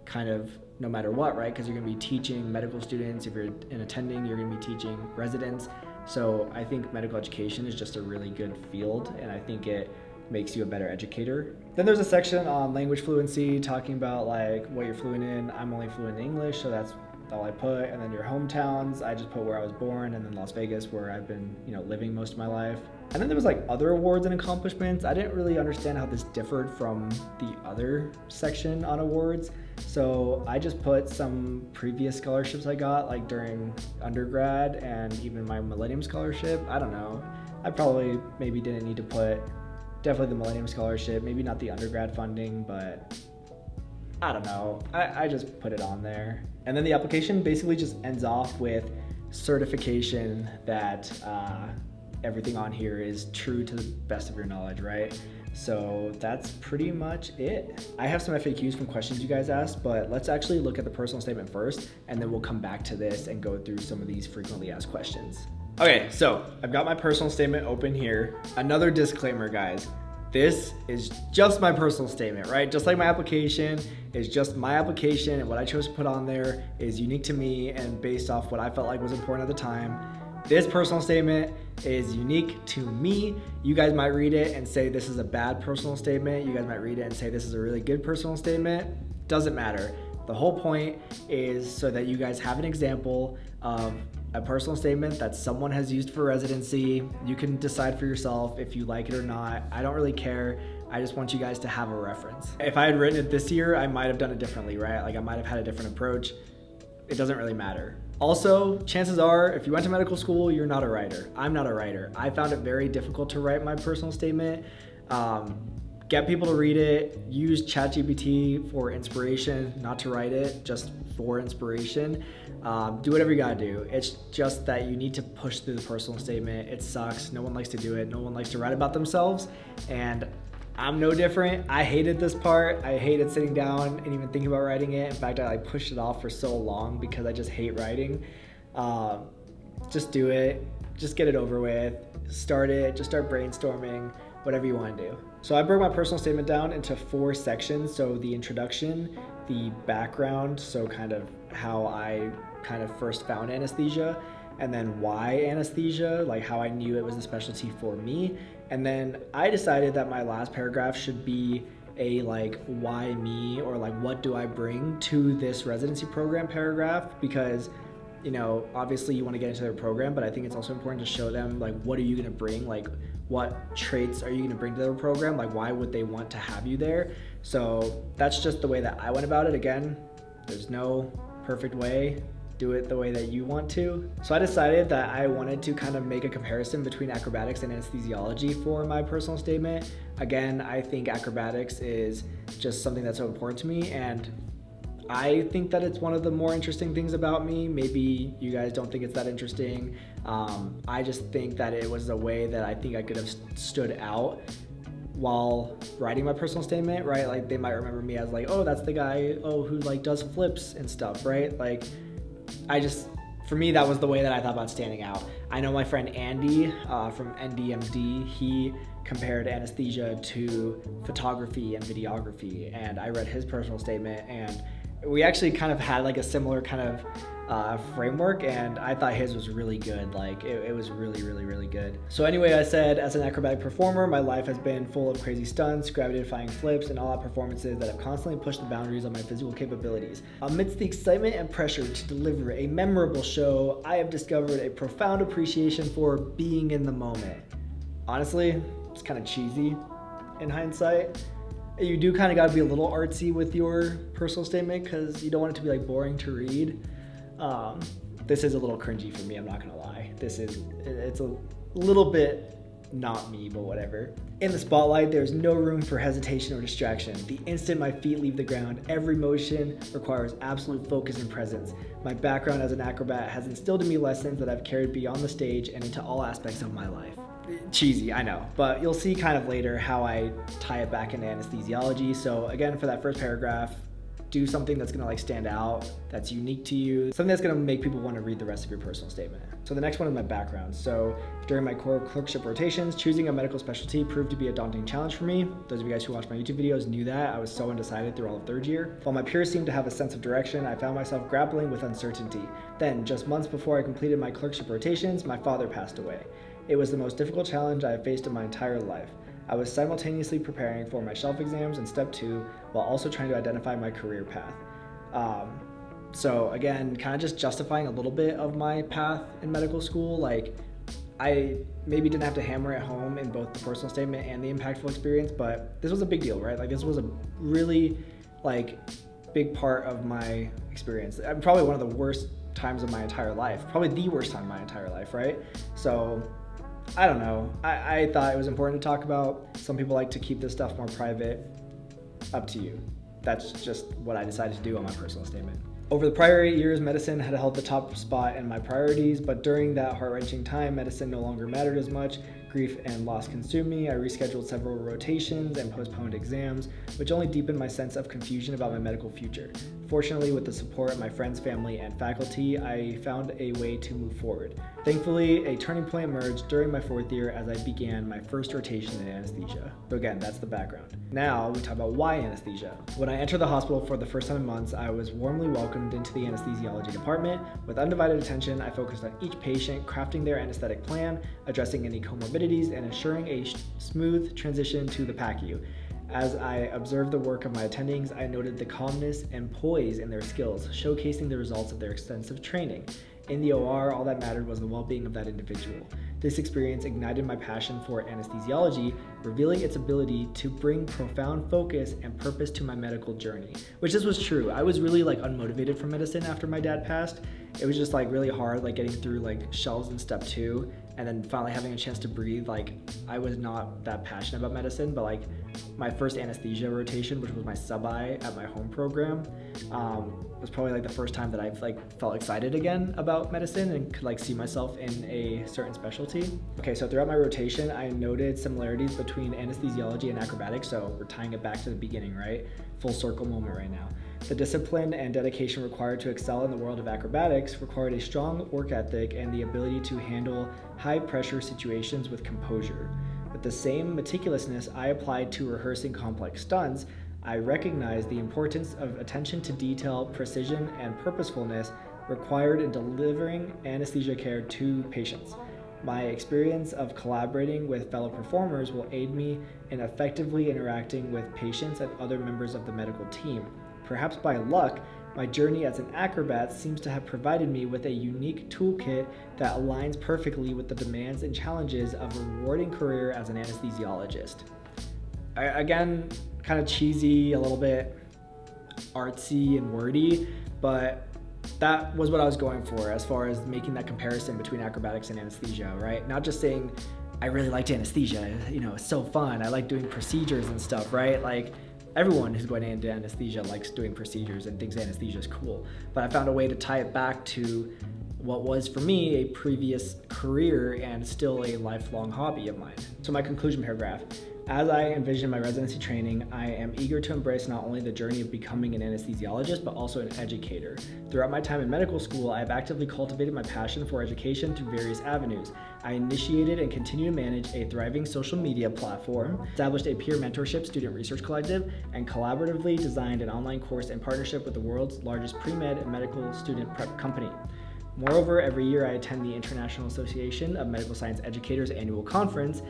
kind of no matter what, right? Because you're gonna be teaching medical students. If you're an attending, you're gonna be teaching residents. So I think medical education is just a really good field, and I think it makes you a better educator. Then there's a section on language fluency, talking about like what you're fluent in. I'm only fluent in English, so that's all I put. And then your hometowns, I just put where I was born, and then Las Vegas, where I've been, you know, living most of my life. And then there was like other awards and accomplishments. I didn't really understand how this differed from the other section on awards. So I just put some previous scholarships I got, like during undergrad and even my Millennium Scholarship. I don't know. I probably maybe didn't need to put definitely the Millennium Scholarship, maybe not the undergrad funding, but I don't know. I just put it on there. And then the application basically just ends off with certification that everything on here is true to the best of your knowledge, right? So that's pretty much it. I have some FAQs from questions you guys asked, but let's actually look at the personal statement first, and then we'll come back to this and go through some of these frequently asked questions. Okay, so I've got my personal statement open here. Another disclaimer, guys. This is just my personal statement, right? Just like my application is just my application, and what I chose to put on there is unique to me and based off what I felt like was important at the time. This personal statement is unique to me. You guys might read it and say this is a bad personal statement. You guys might read it and say this is a really good personal statement. Doesn't matter. The whole point is so that you guys have an example of a personal statement that someone has used for residency. You can decide for yourself if you like it or not. I don't really care. I just want you guys to have a reference. If I had written it this year, I might have done it differently, right? Like I might have had a different approach. It doesn't really matter. Also, chances are, if you went to medical school, you're not a writer. I'm not a writer. I found it very difficult to write my personal statement. Get people to read it. Use ChatGPT for inspiration, not to write it, just for inspiration. Do whatever you gotta do. It's just that you need to push through the personal statement. It sucks. No one likes to do it. No one likes to write about themselves. And I'm no different. I hated this part. I hated sitting down and even thinking about writing it. In fact, I like pushed it off for so long because I just hate writing. Just do it. Just get it over with. Start it. Just start brainstorming. whatever you want to do. So I broke my personal statement down into 4 sections. So the introduction, the background, so kind of how I kind of first found anesthesia, and then why anesthesia, like how I knew it was a specialty for me. And then I decided that my last paragraph should be a like why me, or like what do I bring to this residency program paragraph, because you know, obviously you want to get into their program, but I think it's also important to show them like what are you going to bring, like what traits are you going to bring to their program, like why would they want to have you there. So that's just the way that I went about it. Again, there's no perfect way. Do it the way that you want to. So I decided that I wanted to kind of make a comparison between acrobatics and anesthesiology for my personal statement. Again, I think acrobatics is just something that's so important to me, and I think that it's one of the more interesting things about me. Maybe you guys don't think it's that interesting. I just think that it was a way that I think I could have stood out while writing my personal statement, right? Like they might remember me as like, oh, that's the guy, oh, who like does flips and stuff, right? Like for me, that was the way that I thought about standing out. I know my friend Andy from NDMD, he compared anesthesia to photography and videography, and I read his personal statement, and we actually kind of had like a similar kind of framework, and I thought his was really good. Like it was really, really, really good. So anyway, I said, as an acrobatic performer, my life has been full of crazy stunts, gravity-defying flips, and all-out performances that have constantly pushed the boundaries of my physical capabilities. Amidst the excitement and pressure to deliver a memorable show, I have discovered a profound appreciation for being in the moment. Honestly, it's kind of cheesy in hindsight. You do kind of got to be a little artsy with your personal statement because you don't want it to be like boring to read. This is a little cringy for me, I'm not gonna lie. It's a little bit not me, but whatever. In the spotlight, there's no room for hesitation or distraction. The instant my feet leave the ground, every motion requires absolute focus and presence. My background as an acrobat has instilled in me lessons that I've carried beyond the stage and into all aspects of my life. Cheesy, I know, but you'll see kind of later how I tie it back into anesthesiology. So again, for that first paragraph, do something that's gonna like stand out, that's unique to you, something that's gonna make people want to read the rest of your personal statement. So the next one is my background. So during my core clerkship rotations, choosing a medical specialty proved to be a daunting challenge for me. Those of you guys who watch my YouTube videos knew that. I was so undecided through all of 3rd year. While my peers seemed to have a sense of direction, I found myself grappling with uncertainty. Then, just months before I completed my clerkship rotations, my father passed away. It was the most difficult challenge I have faced in my entire life. I was simultaneously preparing for my shelf exams in step 2 while also trying to identify my career path. So again, kind of just justifying a little bit of my path in medical school. Like I maybe didn't have to hammer it home in both the personal statement and the impactful experience, but this was a big deal, right? Like this was a really like big part of my experience. Probably one of the worst times of my entire life, probably the worst time of my entire life, right? So I don't know. I thought it was important to talk about. Some people like to keep this stuff more private. Up to you. That's just what I decided to do on my personal statement. Over the prior 8 years, medicine had held the top spot in my priorities, but during that heart-wrenching time, medicine no longer mattered as much. Grief and loss consumed me. I rescheduled several rotations and postponed exams, which only deepened my sense of confusion about my medical future. Fortunately, with the support of my friends, family, and faculty, I found a way to move forward. Thankfully, a turning point emerged during my 4th year as I began my first rotation in anesthesia. So again, that's the background. Now we talk about why anesthesia. When I entered the hospital for the first time in months, I was warmly welcomed into the anesthesiology department. With undivided attention, I focused on each patient, crafting their anesthetic plan, addressing any comorbidities, and ensuring a smooth transition to the PACU. As I observed the work of my attendings, I noted the calmness and poise in their skills, showcasing the results of their extensive training. In the OR, all that mattered was the well-being of that individual. This experience ignited my passion for anesthesiology, revealing its ability to bring profound focus and purpose to my medical journey. Which this was true. I was really like unmotivated for medicine after my dad passed. It was just like really hard, like getting through like shelves in step 2 and then finally having a chance to breathe. Like I was not that passionate about medicine, but like my first anesthesia rotation, which was my sub-I at my home program, was probably like the first time that I've like felt excited again about medicine and could like see myself in a certain specialty. Okay, so throughout my rotation, I noted similarities between anesthesiology and acrobatics. So we're tying it back to the beginning, right? Full circle moment right now. The discipline and dedication required to excel in the world of acrobatics required a strong work ethic and the ability to handle high pressure situations with composure. With the same meticulousness I applied to rehearsing complex stunts, I recognized the importance of attention to detail, precision, and purposefulness required in delivering anesthesia care to patients. My experience of collaborating with fellow performers will aid me in effectively interacting with patients and other members of the medical team. Perhaps by luck, my journey as an acrobat seems to have provided me with a unique toolkit that aligns perfectly with the demands and challenges of a rewarding career as an anesthesiologist. Again, kind of cheesy, a little bit artsy and wordy, but that was what I was going for as far as making that comparison between acrobatics and anesthesia, right? Not just saying, I really liked anesthesia, it's so fun, I like doing procedures and stuff, right? Like, everyone who's going into anesthesia likes doing procedures and thinks anesthesia is cool. But I found a way to tie it back to what was for me a previous career and still a lifelong hobby of mine. So my conclusion paragraph. As I envision my residency training, I am eager to embrace not only the journey of becoming an anesthesiologist, but also an educator. Throughout my time in medical school, I have actively cultivated my passion for education through various avenues. I initiated and continue to manage a thriving social media platform, established a peer mentorship student research collective, and collaboratively designed an online course in partnership with the world's largest pre-med and medical student prep company. Moreover, every year I attend the International Association of Medical Science Educators annual conference,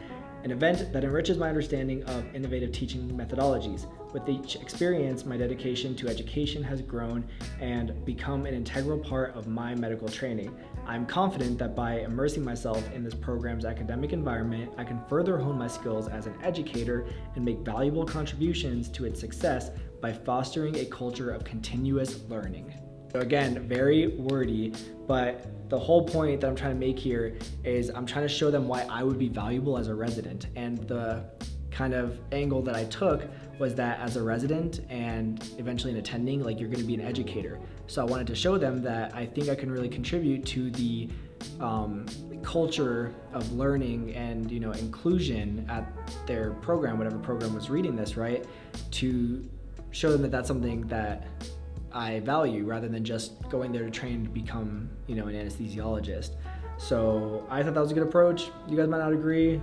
an event that enriches my understanding of innovative teaching methodologies. With each experience, my dedication to education has grown and become an integral part of my medical training. I'm confident that by immersing myself in this program's academic environment, I can further hone my skills as an educator and make valuable contributions to its success by fostering a culture of continuous learning. So again, very wordy, but the whole point that I'm trying to make here is I'm trying to show them why I would be valuable as a resident. And the kind of angle that I took was that as a resident and eventually an attending, like, you're going to be an educator. So I wanted to show them that I think I can really contribute to the culture of learning and inclusion at their program, whatever program was reading this, right? To show them that that's something that I value, rather than just going there to train to become, an anesthesiologist. So I thought that was a good approach. You guys might not agree.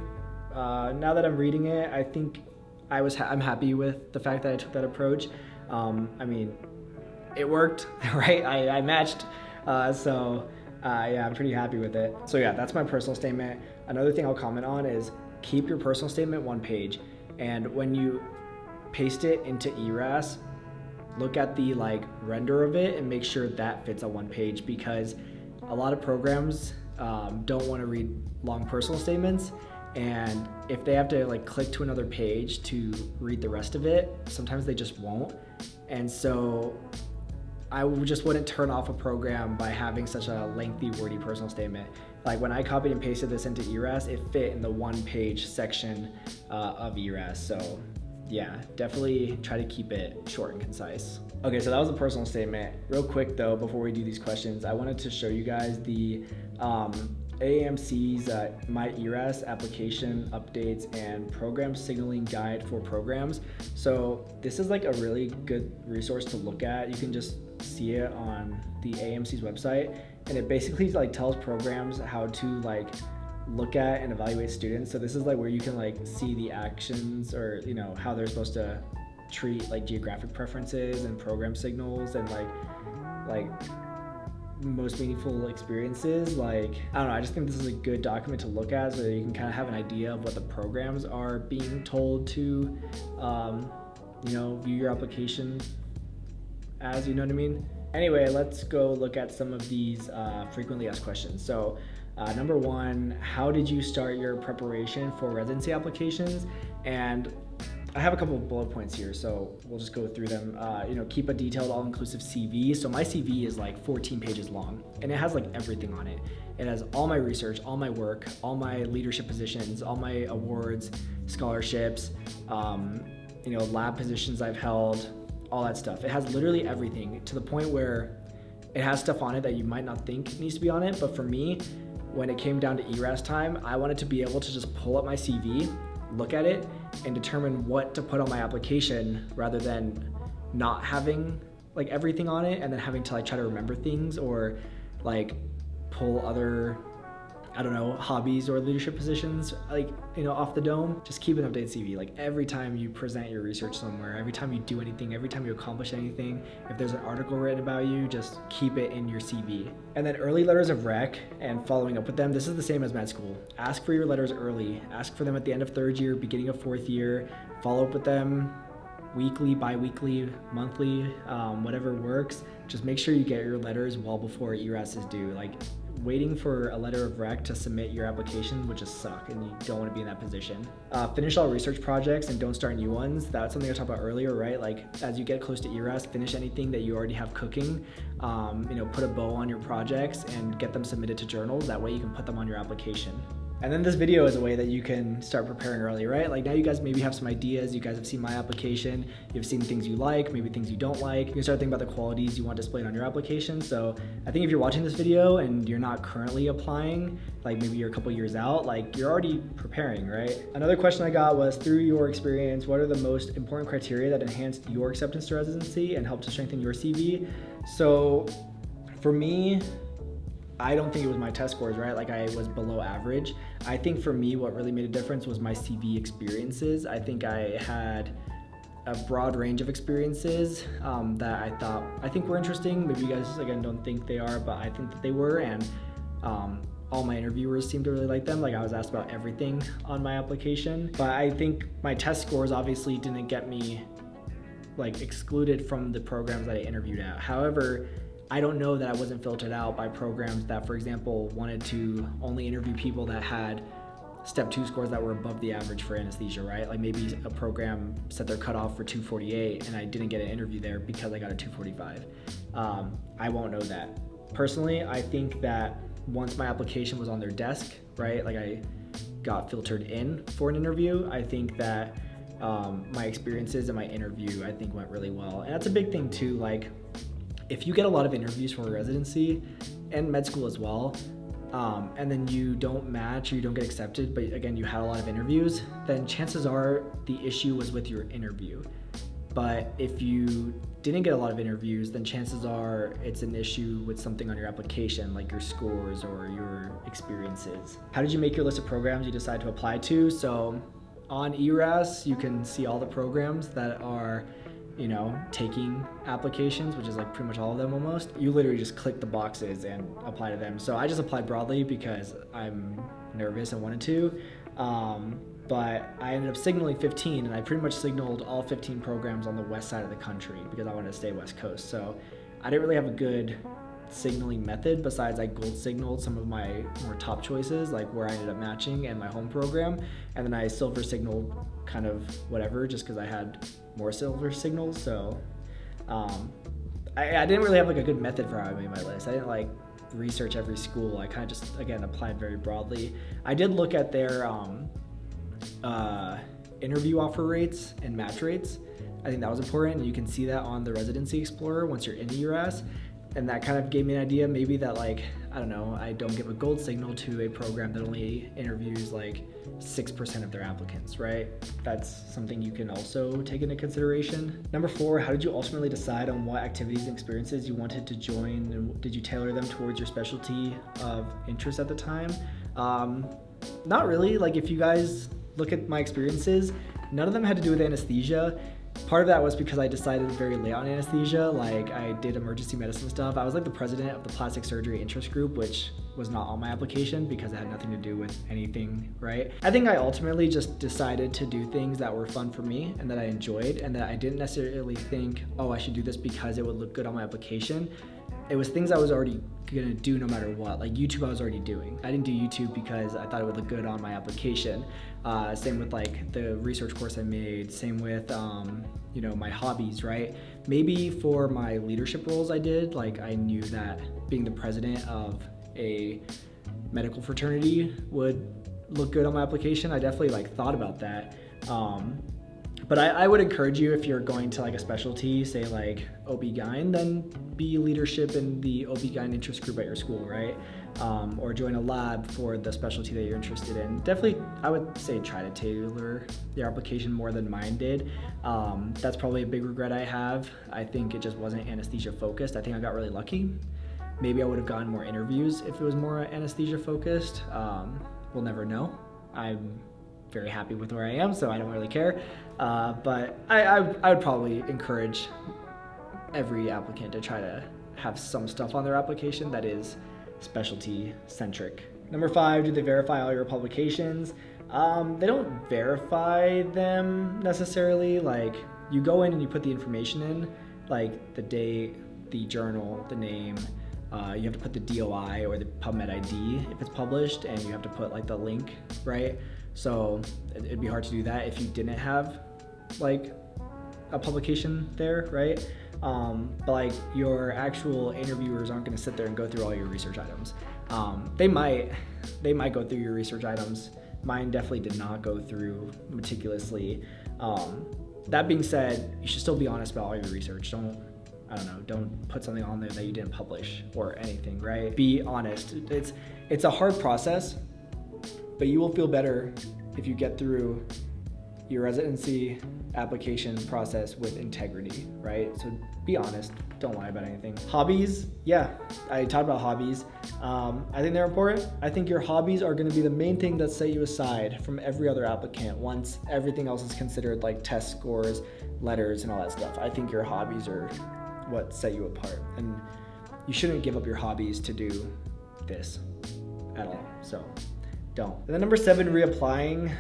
Now that I'm reading it, I think I'm happy with the fact that I took that approach. It worked, right? I matched. I'm pretty happy with it. So yeah, that's my personal statement. Another thing I'll comment on is keep your personal statement one page. And when you paste it into ERAS, look at the render of it and make sure that fits on one page, because a lot of programs don't want to read long personal statements, and if they have to click to another page to read the rest of it, sometimes they just won't. And so I just wouldn't turn off a program by having such a lengthy, wordy personal statement. Like when I copied and pasted this into ERAS, it fit in the one-page section of ERAS. So yeah, definitely try to keep it short and concise. Okay, so that was a personal statement. Real quick though, before we do these questions, I wanted to show you guys the AAMC's My ERAS application updates and program signaling guide for programs. So this is a really good resource to look at. You can just see it on the AAMC's website, and it basically tells programs how to look at and evaluate students. So this is where you can see the actions, or how they're supposed to treat geographic preferences and program signals and most meaningful experiences. I don't know, I just think this is a good document to look at so that you can kind of have an idea of what the programs are being told to view your application as, you know what I mean? Anyway, let's go look at some of these frequently asked questions. So number one, how did you start your preparation for residency applications? And I have a couple of bullet points here, so we'll just go through them. Keep a detailed, all-inclusive CV. So my CV is 14 pages long, and it has everything on it. It has all my research, all my work, all my leadership positions, all my awards, scholarships, lab positions I've held, all that stuff. It has literally everything, to the point where it has stuff on it that you might not think needs to be on it. But for me, when it came down to ERAS time, I wanted to be able to just pull up my CV, look at it, and determine what to put on my application, rather than not having everything on it and then having to try to remember things, or pull other I don't know, hobbies or leadership positions, like, off the dome. Just keep an updated CV. Like every time you present your research somewhere, every time you do anything, every time you accomplish anything, if there's an article written about you, just keep it in your CV. And then early letters of rec and following up with them, this is the same as med school. Ask for your letters early. Ask for them at the end of third year, beginning of fourth year. Follow up with them weekly, bi-weekly, monthly, whatever works. Just make sure you get your letters well before ERAS is due. Like, waiting for a letter of rec to submit your application would just suck, and you don't want to be in that position. Finish all research projects and don't start new ones. That's something I talked about earlier, right? Like, as you get close to ERAS, finish anything that you already have cooking. Put a bow on your projects and get them submitted to journals. That way you can put them on your application. And then this video is a way that you can start preparing early, right? Like now you guys maybe have some ideas, you guys have seen my application, you've seen things you like, maybe things you don't like. You can start thinking about the qualities you want displayed on your application. So I think if you're watching this video and you're not currently applying, like maybe you're a couple years out, like you're already preparing, right? Another question I got was, through your experience, what are the most important criteria that enhanced your acceptance to residency and helped to strengthen your CV? So for me, I don't think it was my test scores, right? Like I was below average. I think for me, what really made a difference was my CV experiences. I think I had a broad range of experiences that I think were interesting. Maybe you guys, again, don't think they are, but I think that they were. And all my interviewers seemed to really like them. Like I was asked about everything on my application, but I think my test scores obviously didn't get me like excluded from the programs that I interviewed at. However, I don't know that I wasn't filtered out by programs that, for example, wanted to only interview people that had step 2 scores that were above the average for anesthesia, right? Like maybe a program set their cutoff for 248 and I didn't get an interview there because I got a 245. I won't know that. Personally, I think that once my application was on their desk, right? Like I got filtered in for an interview, I think that my experiences and my interview, I think went really well. And that's a big thing too, like, if you get a lot of interviews for a residency and med school as well, and then you don't match or you don't get accepted, but again, you had a lot of interviews, then chances are the issue was with your interview. But if you didn't get a lot of interviews, then chances are it's an issue with something on your application, like your scores or your experiences. How did you make your list of programs you decide to apply to? So on ERAS, you can see all the programs that are taking applications, which is like pretty much all of them almost. You literally just click the boxes and apply to them. So I just applied broadly because I'm nervous and wanted to. But I ended up signaling 15, and I pretty much signaled all 15 programs on the west side of the country because I wanted to stay West Coast. So I didn't really have a good signaling method besides I gold signaled some of my more top choices, like where I ended up matching and my home program, and then I silver signaled kind of whatever just because I had more silver signals. So I didn't really have like a good method for how I made my list. I didn't like research every school. I kind of just, again, applied very broadly. I did look at their interview offer rates and match rates. I think that was important, and you can see that on the Residency Explorer once you're in ERAS. And that kind of gave me an idea maybe that, like, I don't know, I don't give a gold signal to a program that only interviews like 6% of their applicants, right? That's something you can also take into consideration. Number 4, how did you ultimately decide on what activities and experiences you wanted to join, and did you tailor them towards your specialty of interest at the time? Not really. Like, if you guys look at my experiences, none of them had to do with anesthesia. Part of that was because I decided very late on anesthesia. Like, I did emergency medicine stuff. I was like the president of the plastic surgery interest group, which was not on my application because it had nothing to do with anything, right? I think I ultimately just decided to do things that were fun for me and that I enjoyed, and that I didn't necessarily think, oh, I should do this because it would look good on my application. It was things I was already gonna do no matter what. Like YouTube I was already doing. I didn't do YouTube because I thought it would look good on my application. Same with like the research course I made, same with my hobbies, right? Maybe for my leadership roles I did, like I knew that being the president of a medical fraternity would look good on my application. I definitely like thought about that. But I would encourage you, if you're going to like a specialty, say like OB-GYN, then be leadership in the OB-GYN interest group at your school, right? Or join a lab for the specialty that you're interested in. Definitely, I would say try to tailor your application more than mine did. That's probably a big regret I have. I think it just wasn't anesthesia focused. I think I got really lucky. Maybe I would have gotten more interviews if it was more anesthesia focused. We'll never know. I'm very happy with where I am, so I don't really care. But I would probably encourage every applicant to try to have some stuff on their application that is specialty centric. Number 5, do they verify all your publications? They don't verify them necessarily. Like, you go in and you put the information in, like the date, the journal, the name. You have to put the DOI or the PubMed ID if it's published, and you have to put like the link, right? So it'd be hard to do that if you didn't have like a publication there, right? But like your actual interviewers aren't going to sit there and go through all your research items. They might go through your research items. Mine definitely did not go through meticulously. That being said, you should still be honest about all your research. Don't put something on there that you didn't publish or anything, right? Be honest. It's a hard process, but you will feel better if you get through your residency application process with integrity, right? So be honest, don't lie about anything. Hobbies, yeah, I talked about hobbies. I think they're important. I think your hobbies are gonna be the main thing that set you aside from every other applicant once everything else is considered, like test scores, letters, and all that stuff. I think your hobbies are what set you apart, and you shouldn't give up your hobbies to do this at all, so don't. And then number 7, reapplying.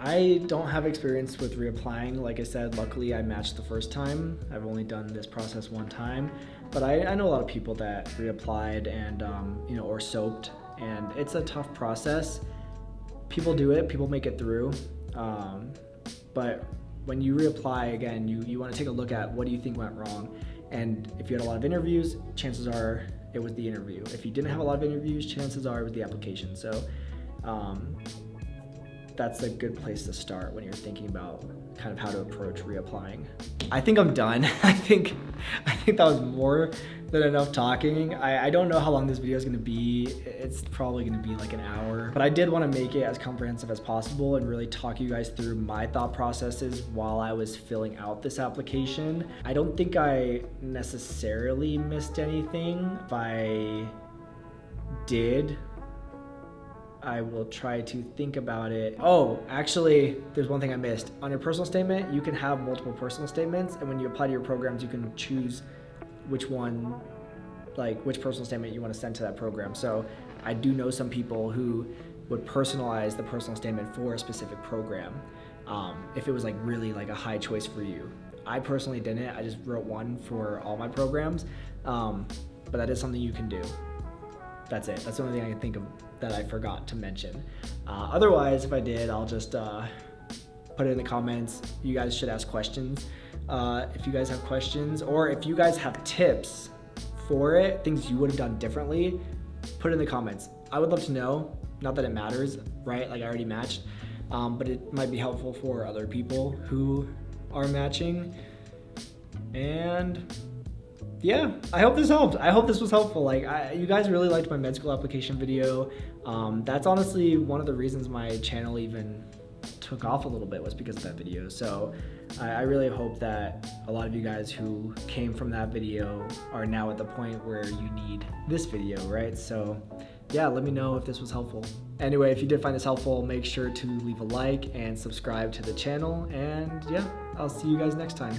I don't have experience with reapplying. Like I said, luckily I matched the first time. I've only done this process one time, but I know a lot of people that reapplied and or soaped, and it's a tough process. People do it, people make it through, but when you reapply again, you want to take a look at what do you think went wrong. And if you had a lot of interviews, chances are it was the interview. If you didn't have a lot of interviews, chances are it was the application. So that's a good place to start when you're thinking about kind of how to approach reapplying. I think I'm done. I think that was more than enough talking. I don't know how long this video is going to be. It's probably going to be like an hour, but I did want to make it as comprehensive as possible and really talk you guys through my thought processes while I was filling out this application. I don't think I necessarily missed anything. If I did, I will try to think about it. Oh, actually, there's one thing I missed. On your personal statement, you can have multiple personal statements, and when you apply to your programs, you can choose which personal statement you want to send to that program. So I do know some people who would personalize the personal statement for a specific program, if it was like really like a high choice for you. I personally didn't. I just wrote one for all my programs, but that is something you can do. That's it. That's the only thing I can think of that I forgot to mention. Otherwise, if I did, I'll just put it in the comments. You guys should ask questions. If you guys have questions, or if you guys have tips for it, things you would have done differently, put it in the comments. I would love to know. Not that it matters, right? Like I already matched, but it might be helpful for other people who are matching. And yeah, I hope this helped. I hope this was helpful. Like you guys really liked my med school application video. That's honestly one of the reasons my channel even took off a little bit, was because of that video. So I really hope that a lot of you guys who came from that video are now at the point where you need this video, right? So yeah, let me know if this was helpful. Anyway, if you did find this helpful, make sure to leave a like and subscribe to the channel. And yeah, I'll see you guys next time.